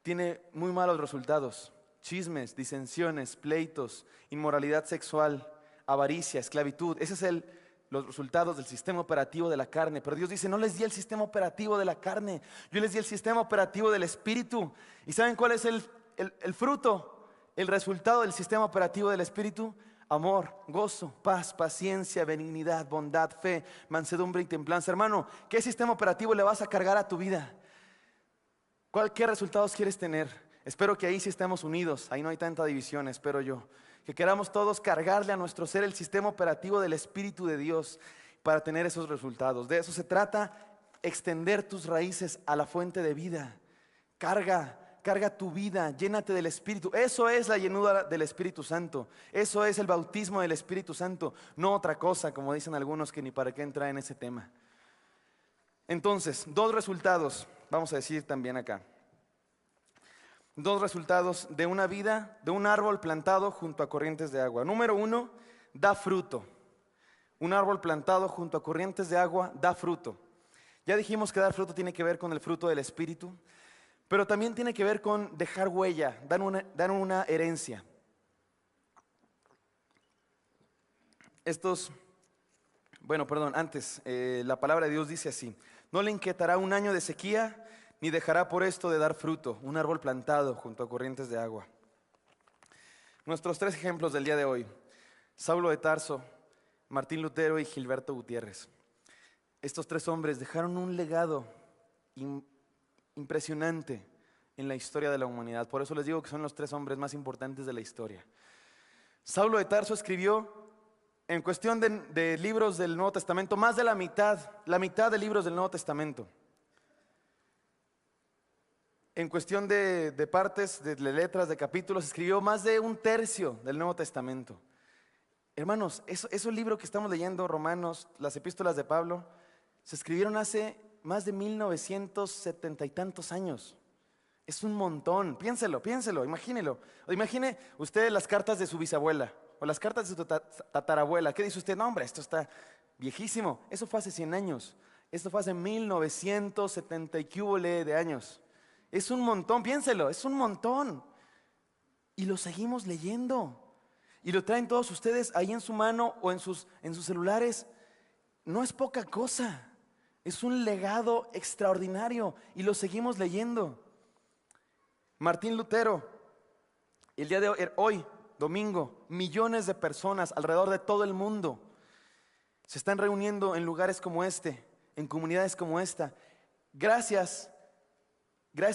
tiene muy malos resultados: chismes, disensiones, pleitos, inmoralidad sexual, avaricia, esclavitud. Esos son los resultados del sistema operativo de la carne. Pero Dios dice, no les di el sistema operativo de la carne, yo les di el sistema operativo del Espíritu. ¿Y saben cuál es el fruto, el resultado del sistema operativo del Espíritu? Amor, gozo, paz, paciencia, benignidad, bondad, fe, mansedumbre y templanza. Hermano, ¿qué sistema operativo le vas a cargar a tu vida? ¿Qué resultados quieres tener? Espero que ahí sí estemos unidos, ahí no hay tanta división, espero yo. Que queramos todos cargarle a nuestro ser el sistema operativo del Espíritu de Dios para tener esos resultados. De eso se trata, extender tus raíces a la fuente de vida. Carga tu vida, llénate del Espíritu. Eso es la llenura del Espíritu Santo. Eso es el bautismo del Espíritu Santo, no otra cosa, como dicen algunos que ni para qué entrar en ese tema. Entonces, dos resultados, vamos a decir también acá. Dos resultados de una vida, de un árbol plantado junto a corrientes de agua. Número uno, da fruto. Un árbol plantado junto a corrientes de agua da fruto. Ya dijimos que dar fruto tiene que ver con el fruto del Espíritu, pero también tiene que ver con dejar huella, dar una herencia. Antes, la palabra de Dios dice así: no le inquietará un año de sequía, ni dejará por esto de dar fruto, un árbol plantado junto a corrientes de agua. Nuestros tres ejemplos del día de hoy: Saulo de Tarso, Martín Lutero y Gilberto Gutiérrez. Estos tres hombres dejaron un legado impresionante en la historia de la humanidad. Por eso les digo que son los tres hombres más importantes de la historia. Saulo de Tarso escribió, en cuestión de libros del Nuevo Testamento, más de la mitad de libros del Nuevo Testamento. En cuestión de partes, de letras, de capítulos, escribió más de un tercio del Nuevo Testamento. Hermanos, esos libros que estamos leyendo, Romanos, las epístolas de Pablo, se escribieron hace más de 1970 y tantos años. Es un montón, piénselo, imagínelo. O imagine usted las cartas de su bisabuela o las cartas de su tatarabuela. ¿Qué dice usted? No, hombre, esto está viejísimo. Eso fue hace 100 años. Esto fue hace 1970 y que hubo de años. Es un montón, piénselo, es un montón. Y lo seguimos leyendo. Y lo traen todos ustedes ahí en su mano o en sus celulares. No es poca cosa. Es un legado extraordinario y lo seguimos leyendo. Martín Lutero, el día de hoy, domingo, millones de personas alrededor de todo el mundo se están reuniendo en lugares como este, en comunidades como esta. Gracias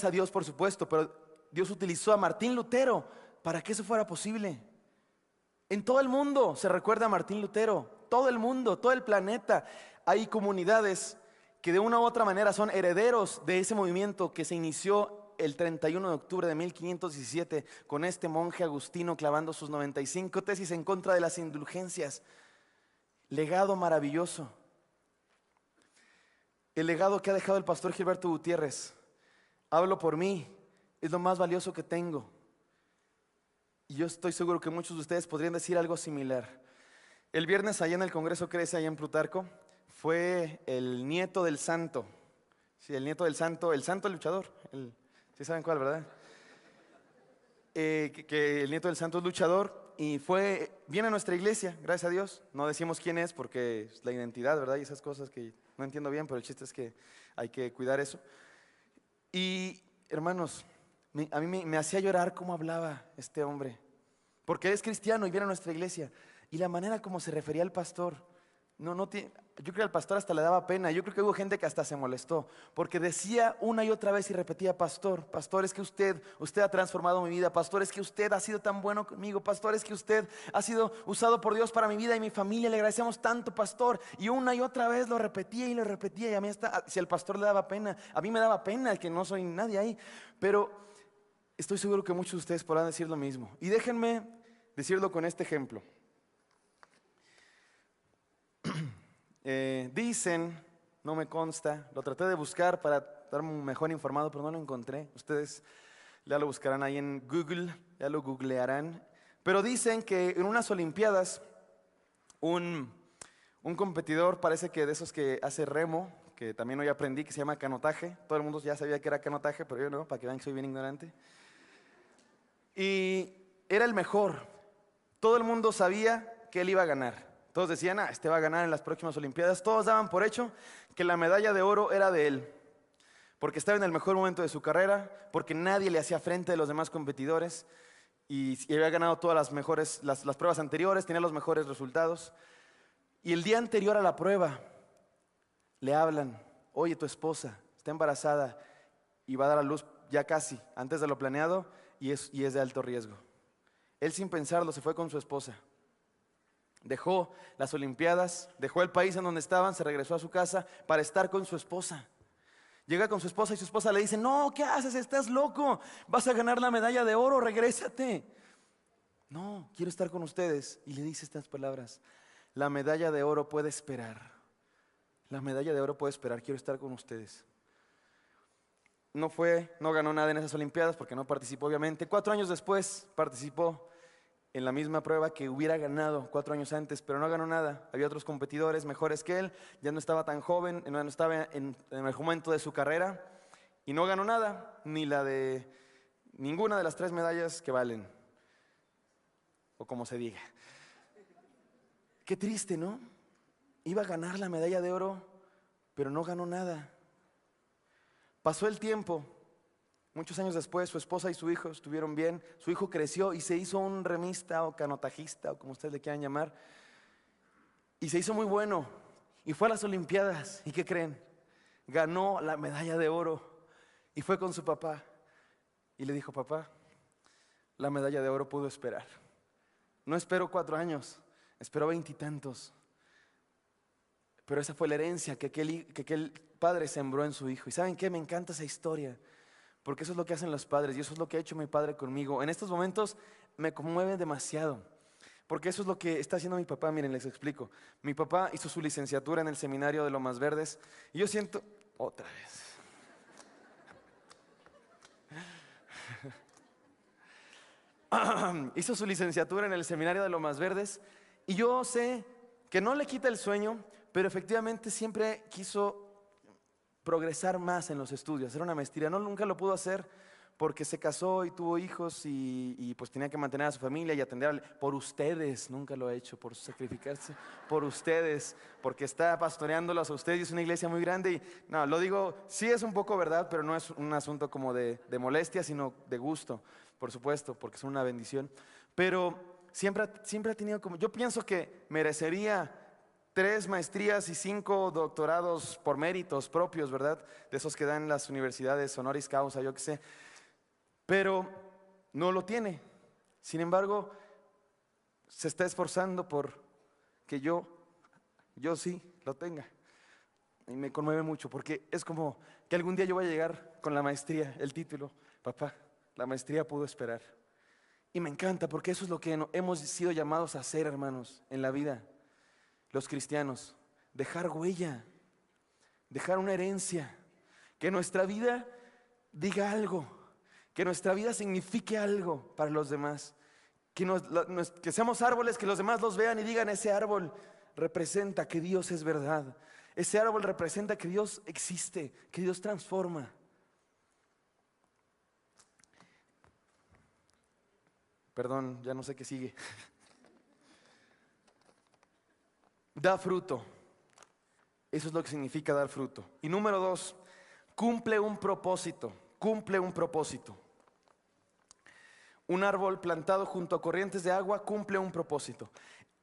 a Dios, por supuesto, pero Dios utilizó a Martín Lutero para que eso fuera posible. En todo el mundo se recuerda a Martín Lutero, todo el mundo, todo el planeta. Hay comunidades que de una u otra manera son herederos de ese movimiento que se inició el 31 de octubre de 1517 con este monje agustino clavando sus 95 tesis en contra de las indulgencias. Legado maravilloso. El legado que ha dejado el pastor Gilberto Gutiérrez, hablo por mí, es lo más valioso que tengo. Y yo estoy seguro que muchos de ustedes podrían decir algo similar. El viernes allá en el Congreso Crece, allá en Plutarco, fue el nieto del santo. Sí, el nieto del santo, el santo luchador. ¿Sí saben cuál, verdad? que el nieto del santo es luchador y viene a nuestra iglesia, gracias a Dios. No decimos quién es porque es la identidad, ¿verdad? Y esas cosas que no entiendo bien, pero el chiste es que hay que cuidar eso. Y hermanos, a mí me hacía llorar cómo hablaba este hombre, porque él es cristiano y viene a nuestra iglesia. Y la manera como se refería al pastor, yo creo que al pastor hasta le daba pena. Yo creo que hubo gente que hasta se molestó, porque decía una y otra vez y repetía: pastor, pastor, es que usted ha transformado mi vida. Pastor, es que usted ha sido tan bueno conmigo. Pastor, es que usted ha sido usado por Dios para mi vida y mi familia. Le agradecemos tanto, pastor. Y una y otra vez lo repetía y lo repetía. Y a mí si al pastor le daba pena, a mí me daba pena, que no soy nadie ahí. Pero estoy seguro que muchos de ustedes podrán decir lo mismo. Y déjenme decirlo con este ejemplo. Dicen, no me consta, lo traté de buscar para estarme mejor informado, pero no lo encontré. Ustedes ya lo buscarán ahí en Google, ya lo googlearán. Pero dicen que en unas Olimpiadas, un competidor, parece que de esos que hace remo, que también hoy aprendí, que se llama canotaje. Todo el mundo ya sabía que era canotaje, pero yo no, para que vean que soy bien ignorante. Y era el mejor. Todo el mundo sabía que él iba a ganar. Todos decían: este va a ganar en las próximas Olimpiadas. Todos daban por hecho que la medalla de oro era de él, porque estaba en el mejor momento de su carrera, porque nadie le hacía frente de los demás competidores y había ganado todas las mejores, las pruebas anteriores, tenía los mejores resultados. Y el día anterior a la prueba le hablan: oye, tu esposa está embarazada y va a dar a luz ya casi, antes de lo planeado, y es de alto riesgo. Él, sin pensarlo, se fue con su esposa. Dejó las Olimpiadas, dejó el país en donde estaban, se regresó a su casa para estar con su esposa. Llega con su esposa y su esposa le dice: no, ¿qué haces? Estás loco, vas a ganar la medalla de oro, regrésate. No, quiero estar con ustedes. Y le dice estas palabras: la medalla de oro puede esperar. La medalla de oro puede esperar, quiero estar con ustedes. No ganó nada en esas Olimpiadas porque no participó, obviamente. 4 años después participó en la misma prueba que hubiera ganado 4 años antes, pero no ganó nada. Había otros competidores mejores que él, ya no estaba tan joven, no estaba en el mejor momento de su carrera y no ganó nada, ninguna de las 3 medallas que valen, o como se diga. Qué triste, ¿no? Iba a ganar la medalla de oro, pero no ganó nada. Pasó el tiempo. Muchos años después, su esposa y su hijo estuvieron bien. Su hijo creció y se hizo un remista o canotajista, o como ustedes le quieran llamar. Y se hizo muy bueno. Y fue a las Olimpiadas. ¿Y qué creen? Ganó la medalla de oro. Y fue con su papá. Y le dijo: papá, la medalla de oro pudo esperar. No esperó 4 años, esperó 20 y tantos. Pero esa fue la herencia que aquel padre sembró en su hijo. ¿Y saben qué? Me encanta esa historia. Porque eso es lo que hacen los padres y eso es lo que ha hecho mi padre conmigo. En estos momentos me conmueve demasiado, porque eso es lo que está haciendo mi papá. Miren, les explico. Mi papá hizo su licenciatura en el seminario de Lomas Verdes y yo siento, otra vez, hizo su licenciatura en el seminario de Lomas Verdes y yo sé que no le quita el sueño, pero efectivamente siempre quiso progresar más en los estudios, hacer una maestría. Nunca lo pudo hacer porque se casó y tuvo hijos y pues tenía que mantener a su familia y atender por ustedes. Nunca lo ha hecho, por sacrificarse por ustedes, porque está pastoreándolos a ustedes y es una iglesia muy grande. Y no, lo digo, sí es un poco verdad, pero no es un asunto como de molestia, sino de gusto, por supuesto, porque es una bendición. Pero siempre ha tenido como, yo pienso que merecería 3 maestrías y 5 doctorados por méritos propios, ¿verdad? De esos que dan las universidades honoris causa, yo qué sé. Pero no lo tiene. Sin embargo, se está esforzando por que yo sí lo tenga. Y me conmueve mucho porque es como que algún día yo voy a llegar con la maestría, el título. Papá, la maestría pudo esperar. Y me encanta porque eso es lo que hemos sido llamados a hacer, hermanos, en la vida. Los cristianos, dejar huella, dejar una herencia, que nuestra vida diga algo, que nuestra vida signifique algo para los demás, que seamos árboles, que los demás los vean y digan: ese árbol representa que Dios es verdad, ese árbol representa que Dios existe, que Dios transforma. Perdón, ya no sé qué sigue. Da fruto. Eso es lo que significa dar fruto. Y número 2, cumple un propósito. Cumple un propósito. Un árbol plantado junto a corrientes de agua cumple un propósito.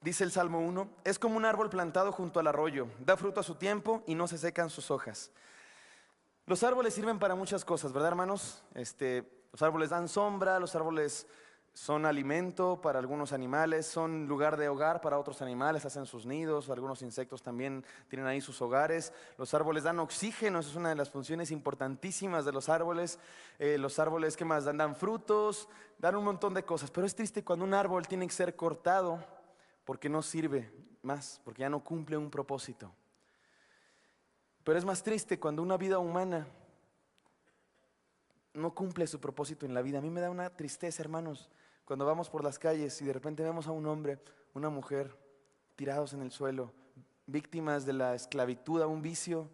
Dice el Salmo 1, es como un árbol plantado junto al arroyo, da fruto a su tiempo y no se secan sus hojas. Los árboles sirven para muchas cosas, ¿verdad, hermanos? Los árboles dan sombra, los árboles son alimento para algunos animales, son lugar de hogar para otros animales, hacen sus nidos, algunos insectos también tienen ahí sus hogares. Los árboles dan oxígeno, esa es una de las funciones importantísimas de los árboles. Los árboles, ¿qué más? Dan frutos, dan un montón de cosas, pero es triste cuando un árbol tiene que ser cortado porque no sirve más, porque ya no cumple un propósito. Pero es más triste cuando una vida humana no cumple su propósito en la vida. A mí me da una tristeza, hermanos, cuando vamos por las calles y de repente vemos a un hombre, una mujer, tirados en el suelo, víctimas de la esclavitud, a un vicio,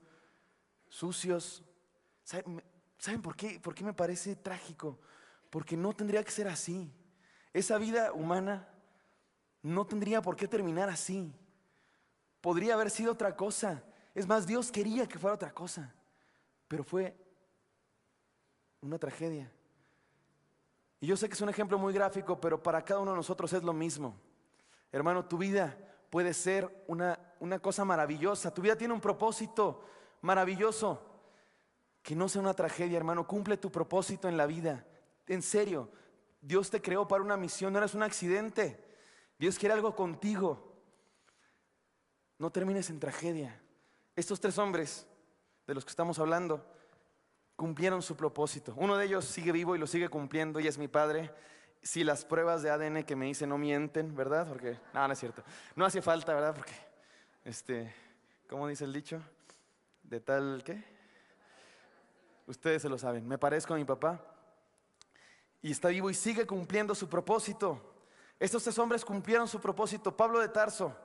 sucios. ¿Saben por qué? ¿Por qué me parece trágico? Porque no tendría que ser así. Esa vida humana no tendría por qué terminar así. Podría haber sido otra cosa. Es más, Dios quería que fuera otra cosa, pero fue una tragedia. Y yo sé que es un ejemplo muy gráfico, pero para cada uno de nosotros es lo mismo. Hermano, tu vida puede ser una cosa maravillosa. Tu vida tiene un propósito maravilloso. Que no sea una tragedia, hermano. Cumple tu propósito en la vida. En serio, Dios te creó para una misión, no eres un accidente. Dios quiere algo contigo. No termines en tragedia. Estos 3 hombres de los que estamos hablando cumplieron su propósito. Uno de ellos sigue vivo y lo sigue cumpliendo y es mi padre. Si las pruebas de ADN que me hice no mienten, ¿verdad? Porque, no es cierto. No hace falta, ¿verdad? Porque, ¿cómo dice el dicho? De tal, ¿qué? Ustedes se lo saben. Me parezco a mi papá y está vivo y sigue cumpliendo su propósito. Estos 3 hombres cumplieron su propósito. Pablo de Tarso,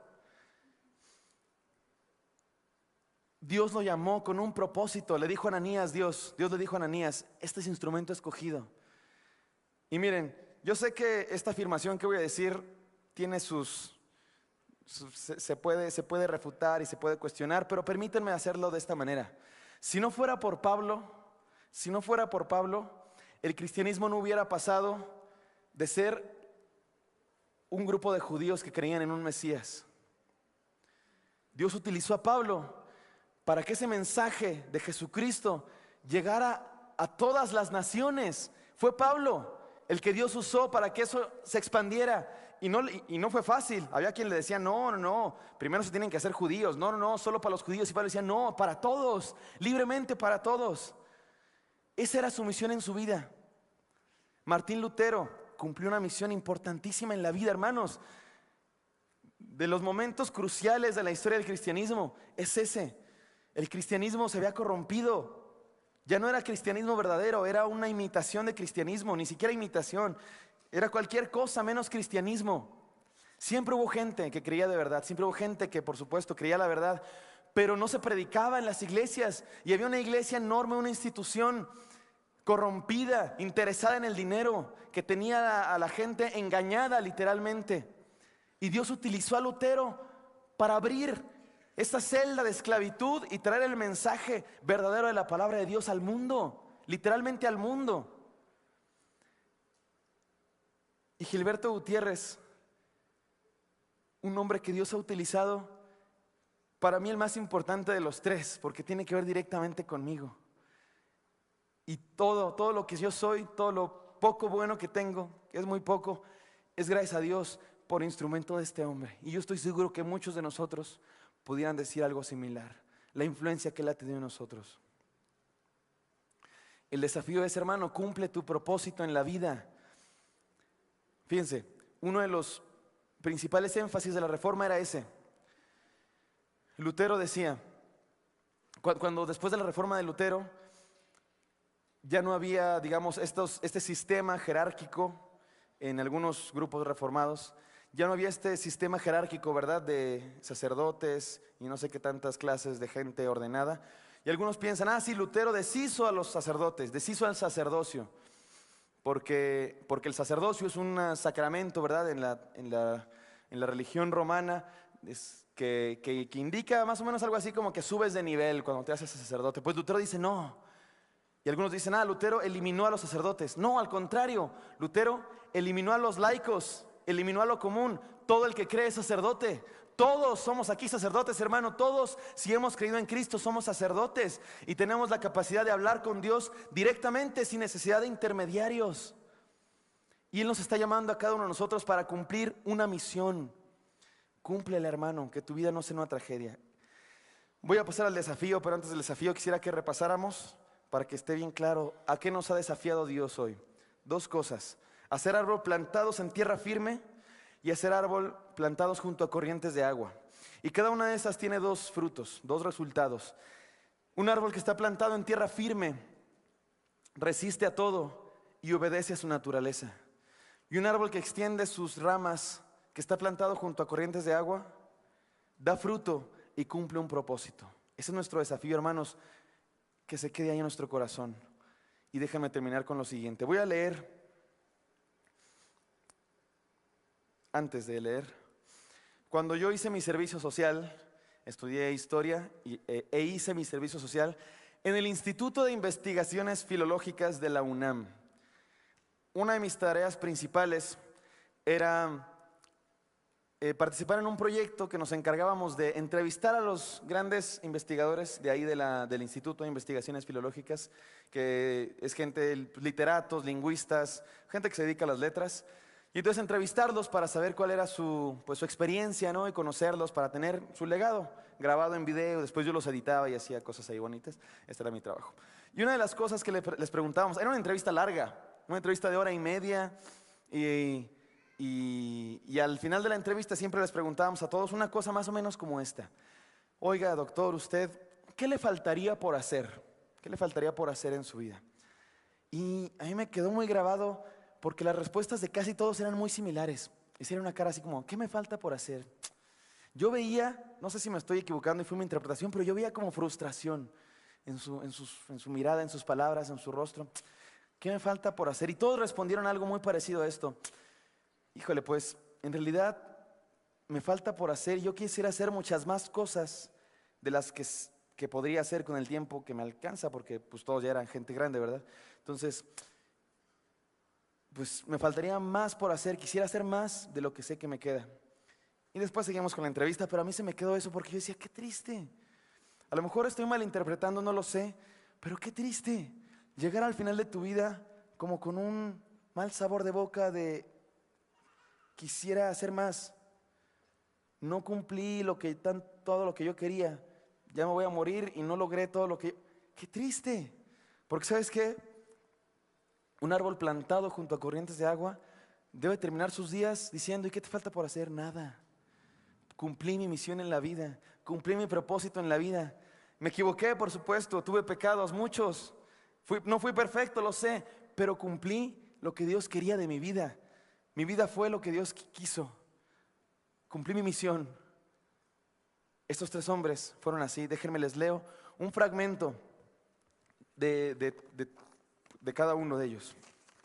Dios lo llamó con un propósito. Le dijo a Ananías, Dios le dijo a Ananías, este es instrumento escogido. Y miren, yo sé que esta afirmación que voy a decir tiene se puede refutar y se puede cuestionar, pero permítanme hacerlo de esta manera. Si no fuera por Pablo, el cristianismo no hubiera pasado de ser un grupo de judíos que creían en un Mesías. Dios utilizó a Pablo para que ese mensaje de Jesucristo llegara a todas las naciones. Fue Pablo el que Dios usó para que eso se expandiera. Y no fue fácil. Había quien le decía, no, primero se tienen que hacer judíos. No, solo para los judíos. Y Pablo decía, no, para todos, libremente para todos. Esa era su misión en su vida. Martín Lutero cumplió una misión importantísima en la vida, hermanos. De los momentos cruciales de la historia del cristianismo es ese. El cristianismo se había corrompido. Ya no era cristianismo verdadero, era una imitación de cristianismo, ni siquiera imitación. Era cualquier cosa menos cristianismo. Siempre hubo gente que creía de verdad, siempre hubo gente que por supuesto creía la verdad, pero no se predicaba en las iglesias. Y había una iglesia enorme, una institución corrompida, interesada en el dinero, que tenía a la gente engañada literalmente. Y Dios utilizó a Lutero para abrir esta celda de esclavitud y traer el mensaje verdadero de la palabra de Dios al mundo, literalmente al mundo. Y Gilberto Gutiérrez, un hombre que Dios ha utilizado, para mí el más importante de los 3, porque tiene que ver directamente conmigo. Y todo lo que yo soy, todo lo poco bueno que tengo, que es muy poco, es gracias a Dios por instrumento de este hombre. Y yo estoy seguro que muchos de nosotros pudieran decir algo similar, la influencia que Él ha tenido en nosotros. El desafío es, hermano, cumple tu propósito en la vida. Fíjense, uno de los principales énfasis de la Reforma era ese. Lutero decía, cuando después de la Reforma de Lutero, ya no había, digamos, este sistema jerárquico en algunos grupos reformados. Ya no había este sistema jerárquico, ¿verdad? De sacerdotes y no sé qué tantas clases de gente ordenada. Y algunos piensan, sí, Lutero deshizo a los sacerdotes, deshizo al sacerdocio. porque el sacerdocio es un sacramento, ¿verdad? En la religión romana, que indica más o menos algo así como que subes de nivel cuando te haces sacerdote. Pues Lutero dice no. Y algunos dicen, Lutero eliminó a los sacerdotes. No, al contrario, Lutero eliminó a los laicos, eliminó a lo común. Todo el que cree es sacerdote. Todos somos aquí sacerdotes, hermano. Todos, si hemos creído en Cristo, somos sacerdotes. Y tenemos la capacidad de hablar con Dios directamente, sin necesidad de intermediarios. Y Él nos está llamando a cada uno de nosotros para cumplir una misión. Cúmplela, hermano, que tu vida no sea una tragedia. Voy a pasar al desafío, pero antes del desafío quisiera que repasáramos, para que esté bien claro, ¿a qué nos ha desafiado Dios hoy? Dos cosas: hacer árbol plantados en tierra firme y hacer árbol plantados junto a corrientes de agua. Y cada una de esas tiene dos frutos, dos resultados. Un árbol que está plantado en tierra firme resiste a todo y obedece a su naturaleza. Y un árbol que extiende sus ramas, que está plantado junto a corrientes de agua, da fruto y cumple un propósito. Ese es nuestro desafío, hermanos, que se quede ahí en nuestro corazón. Y déjame terminar con lo siguiente. Voy a leer, antes de leer, cuando yo hice mi servicio social, estudié historia e hice mi servicio social en el Instituto de Investigaciones Filológicas de la UNAM. Una de mis tareas principales era participar en un proyecto que nos encargábamos de entrevistar a los grandes investigadores de ahí del Instituto de Investigaciones Filológicas, que es gente, literatos, lingüistas, gente que se dedica a las letras. Y entonces entrevistarlos para saber cuál era su experiencia, ¿no? Y conocerlos para tener su legado grabado en video. Después yo los editaba y hacía cosas ahí bonitas. Este era mi trabajo. Y una de las cosas que les preguntábamos, era una entrevista larga, una entrevista de 1:30, y al final de la entrevista siempre les preguntábamos a todos una cosa más o menos como esta: oiga, doctor, usted, ¿qué le faltaría por hacer? ¿Qué le faltaría por hacer en su vida? Y a mí me quedó muy grabado porque las respuestas de casi todos eran muy similares. Hicieron una cara así como, ¿qué me falta por hacer? Yo veía, no sé si me estoy equivocando y fue mi interpretación, pero yo veía como frustración en su mirada, en sus palabras, en su rostro. ¿Qué me falta por hacer? Y todos respondieron algo muy parecido a esto. Híjole, pues en realidad me falta por hacer. Yo quisiera hacer muchas más cosas de las que podría hacer con el tiempo que me alcanza, porque pues todos ya eran gente grande, ¿verdad? Entonces, pues me faltaría más por hacer. Quisiera hacer más de lo que sé que me queda. Y después seguimos con la entrevista, pero a mí se me quedó eso porque yo decía, qué triste. A lo mejor estoy malinterpretando, no lo sé, pero qué triste llegar al final de tu vida como con un mal sabor de boca de quisiera hacer más. No cumplí todo lo que yo quería. Ya me voy a morir y no logré todo lo que... ¡Qué triste! Porque ¿sabes qué? Un árbol plantado junto a corrientes de agua debe terminar sus días diciendo, ¿y qué te falta por hacer? Nada. Cumplí mi misión en la vida, cumplí mi propósito en la vida. Me equivoqué, por supuesto, tuve pecados, muchos. No fui perfecto, lo sé, pero cumplí lo que Dios quería de mi vida. Mi vida fue lo que Dios quiso. Cumplí mi misión. Estos 3 hombres fueron así. Déjenme les leo un fragmento de cada uno de ellos.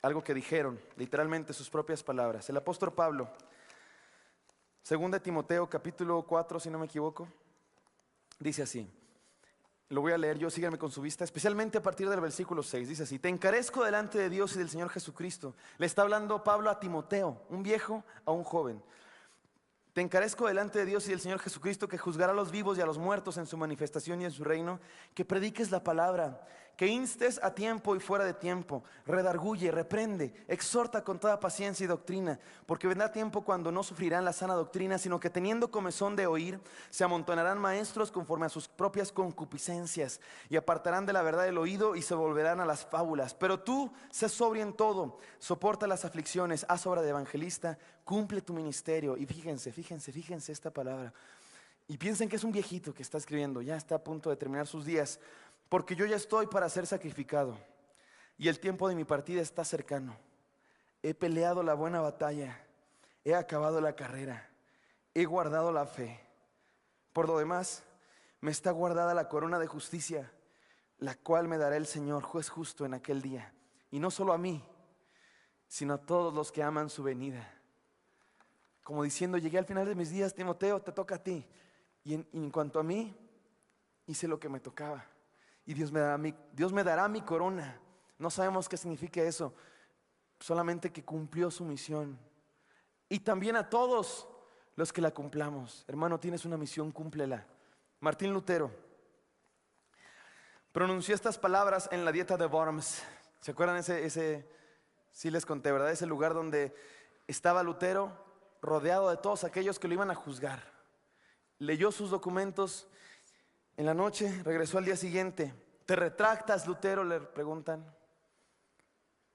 Algo que dijeron, literalmente sus propias palabras. El apóstol Pablo, 2 Timoteo capítulo 4, si no me equivoco, dice así. Lo voy a leer yo, síganme con su vista, especialmente a partir del versículo 6. Dice así: te encarezco delante de Dios y del Señor Jesucristo. Le está hablando Pablo a Timoteo, un viejo a un joven. Te encarezco delante de Dios y del Señor Jesucristo, que juzgará a los vivos y a los muertos en su manifestación y en su reino, que prediques la palabra, que instes a tiempo y fuera de tiempo, redarguye, reprende, exhorta con toda paciencia y doctrina, porque vendrá tiempo cuando no sufrirán la sana doctrina, sino que teniendo comezón de oír, se amontonarán maestros conforme a sus propias concupiscencias, y apartarán de la verdad el oído y se volverán a las fábulas. Pero tú, sé sobrio en todo, soporta las aflicciones, haz obra de evangelista, cumple tu ministerio. Y fíjense esta palabra. Y piensen que es un viejito que está escribiendo, ya está a punto de terminar sus días. Porque yo ya estoy para ser sacrificado y el tiempo de mi partida está cercano. He peleado la buena batalla, he acabado la carrera, he guardado la fe. Por lo demás, me está guardada la corona de justicia, la cual me dará el Señor, juez justo, en aquel día. Y no solo a mí, sino a todos los que aman su venida. Como diciendo, llegué al final de mis días, Timoteo, te toca a ti. Y en cuanto a mí, hice lo que me tocaba. Y Dios me dará mi corona. No sabemos qué significa eso, solamente que cumplió su misión. Y también a todos los que la cumplamos. Hermano, tienes una misión, cúmplela. Martín Lutero pronunció estas palabras en la dieta de Worms. ¿Se acuerdan ese? Sí les conté, ¿verdad? Ese lugar donde estaba Lutero rodeado de todos aquellos que lo iban a juzgar. Leyó sus documentos en la noche, regresó al día siguiente. ¿Te retractas, Lutero?, le preguntan.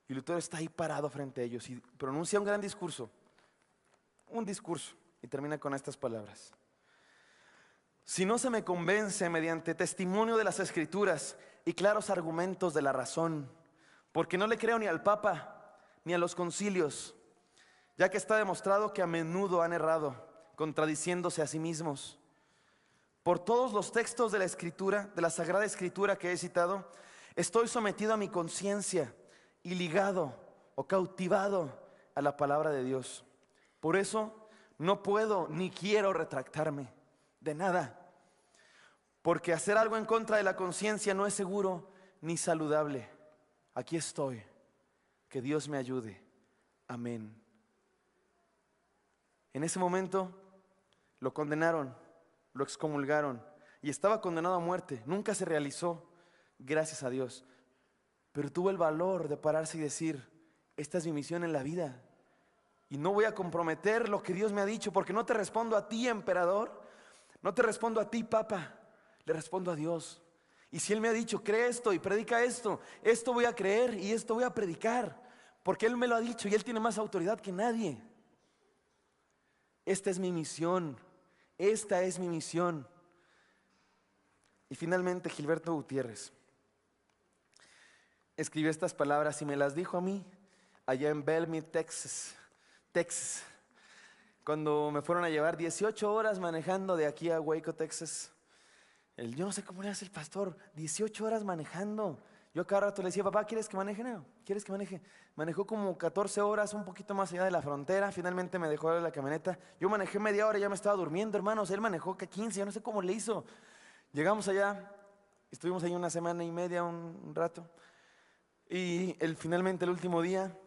Y Lutero está ahí parado frente a ellos y pronuncia un gran discurso. Un discurso. Y termina con estas palabras. Si no se me convence mediante testimonio de las Escrituras y claros argumentos de la razón, porque no le creo ni al Papa ni a los concilios, ya que está demostrado que a menudo han errado, contradiciéndose a sí mismos. Por todos los textos de la Escritura, de la Sagrada Escritura que he citado, estoy sometido a mi conciencia y ligado o cautivado a la palabra de Dios. Por eso no puedo ni quiero retractarme de nada, porque hacer algo en contra de la conciencia no es seguro ni saludable. Aquí estoy, que Dios me ayude. Amén. En ese momento lo condenaron, lo excomulgaron y estaba condenado a muerte. Nunca se realizó, gracias a Dios, pero tuvo el valor de pararse y decir, esta es mi misión en la vida y no voy a comprometer lo que Dios me ha dicho, porque no te respondo a ti, emperador, no te respondo a ti, papa, le respondo a Dios. Y si Él me ha dicho, cree esto y predica esto, esto voy a creer y esto voy a predicar, porque Él me lo ha dicho y Él tiene más autoridad que nadie. Esta es mi misión, esta es mi misión. Y finalmente Gilberto Gutiérrez escribió estas palabras y me las dijo a mí allá en Bellmead, Texas. Cuando me fueron a llevar 18 horas manejando de aquí a Waco, Texas. Yo no sé cómo le hace el pastor, 18 horas manejando. Yo a cada rato le decía, papá, ¿quieres que maneje? No, ¿quieres que maneje? Manejó como 14 horas, un poquito más allá de la frontera. Finalmente me dejó la camioneta. Yo manejé media hora y ya me estaba durmiendo, hermanos. Él manejó que 15, yo no sé cómo le hizo. Llegamos allá, estuvimos ahí una semana y media, un rato. Y finalmente el último día,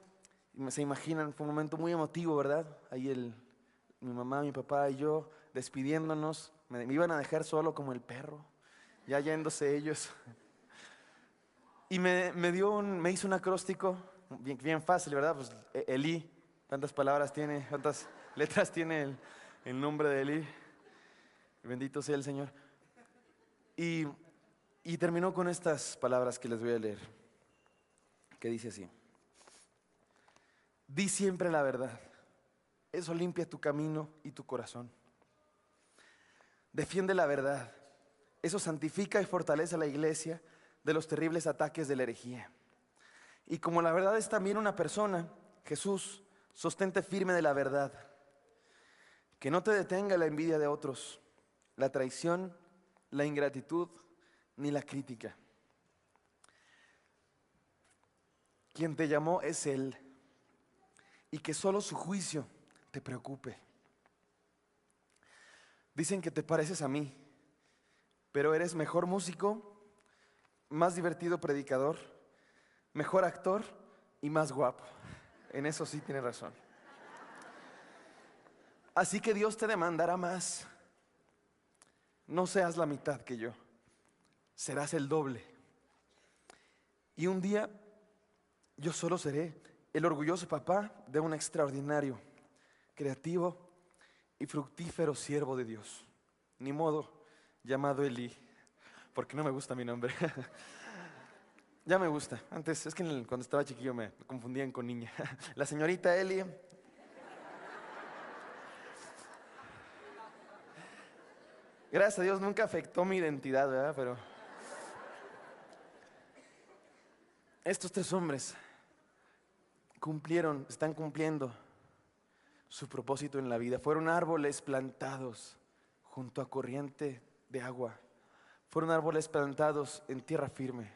se imaginan, fue un momento muy emotivo, ¿verdad? Ahí mi mamá, mi papá y yo despidiéndonos. Me iban a dejar solo como el perro, ya yéndose ellos. Y me hizo un acróstico, bien fácil, ¿verdad? Pues Elí, ¿cuántas palabras tiene? ¿Cuántas letras tiene el nombre de Elí? Bendito sea el Señor. Y terminó con estas palabras que les voy a leer, que dice así. Di siempre la verdad, eso limpia tu camino y tu corazón. Defiende la verdad, eso santifica y fortalece a la iglesia de los terribles ataques de la herejía. Y como la verdad es también una persona, Jesús, sostente firme de la verdad. Que no te detenga la envidia de otros, la traición, la ingratitud, ni la crítica. Quien te llamó es Él, y que solo su juicio te preocupe. Dicen que te pareces a mí, pero eres mejor músico, más divertido predicador, mejor actor y más guapo. En eso sí tiene razón. Así que Dios te demandará más. No seas la mitad que yo, serás el doble. Y un día yo solo seré el orgulloso papá de un extraordinario, creativo y fructífero siervo de Dios. Ni modo, llamado Elí, porque no me gusta mi nombre. Ya me gusta. Antes, es que cuando estaba chiquillo me confundían con niña. La señorita Eli. Gracias a Dios nunca afectó mi identidad, ¿verdad? Pero estos tres hombres están cumpliendo su propósito en la vida. Fueron árboles plantados junto a corriente de agua. Fueron árboles plantados en tierra firme.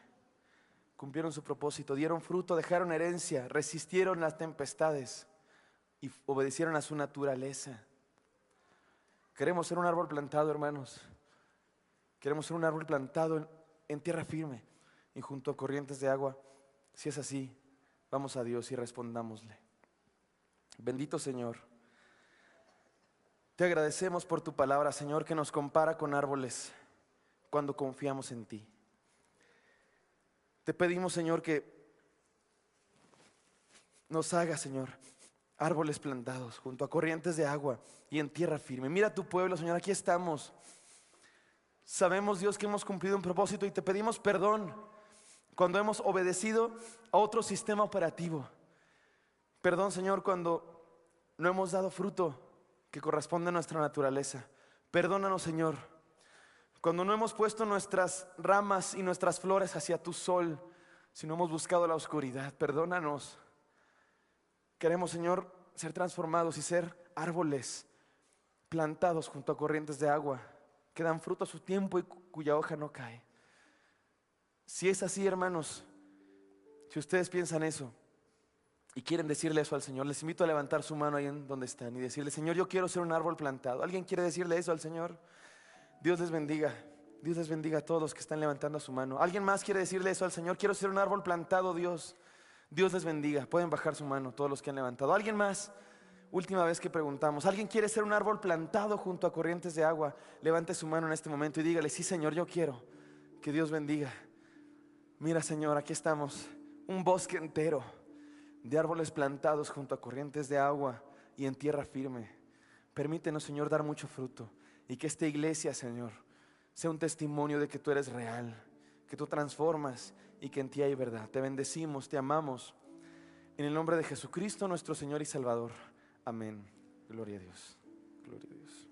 cumplieron su propósito, dieron fruto, dejaron herencia, resistieron las tempestades y obedecieron a su naturaleza. Queremos ser un árbol plantado, hermanos. Queremos ser un árbol plantado en tierra firme y junto a corrientes de agua. Si es así, vamos a Dios y respondámosle. Bendito Señor, te agradecemos por tu palabra, Señor, que nos compara con árboles cuando confiamos en ti. Te pedimos, Señor, que nos hagas, Señor, árboles plantados junto a corrientes de agua y en tierra firme. Mira tu pueblo, Señor, aquí estamos. Sabemos, Dios, que hemos cumplido un propósito y te pedimos perdón cuando hemos obedecido a otro sistema operativo. Perdón, Señor, cuando no hemos dado fruto que corresponde a nuestra naturaleza. Perdónanos, Señor, cuando no hemos puesto nuestras ramas y nuestras flores hacia tu sol, sino hemos buscado la oscuridad. Perdónanos. Queremos, Señor, ser transformados y ser árboles plantados junto a corrientes de agua que dan fruto a su tiempo y cuya hoja no cae. Si es así, hermanos, si ustedes piensan eso y quieren decirle eso al Señor, les invito a levantar su mano ahí en donde están y decirle: Señor, yo quiero ser un árbol plantado. ¿Alguien quiere decirle eso al Señor? Dios les bendiga. Dios les bendiga a todos los que están levantando su mano. ¿Alguien más quiere decirle eso al Señor? Quiero ser un árbol plantado, Dios. Dios les bendiga. Pueden bajar su mano todos los que han levantado. ¿Alguien más? Última vez que preguntamos. ¿Alguien quiere ser un árbol plantado junto a corrientes de agua? Levante su mano en este momento y dígale: sí, Señor, yo quiero. Que Dios bendiga. Mira, Señor, aquí estamos. Un bosque entero de árboles plantados junto a corrientes de agua y en tierra firme. Permítenos, Señor, dar mucho fruto y que esta iglesia, Señor, sea un testimonio de que tú eres real, que tú transformas y que en ti hay verdad. Te bendecimos, te amamos. En el nombre de Jesucristo, nuestro Señor y Salvador. Amén. Gloria a Dios. Gloria a Dios.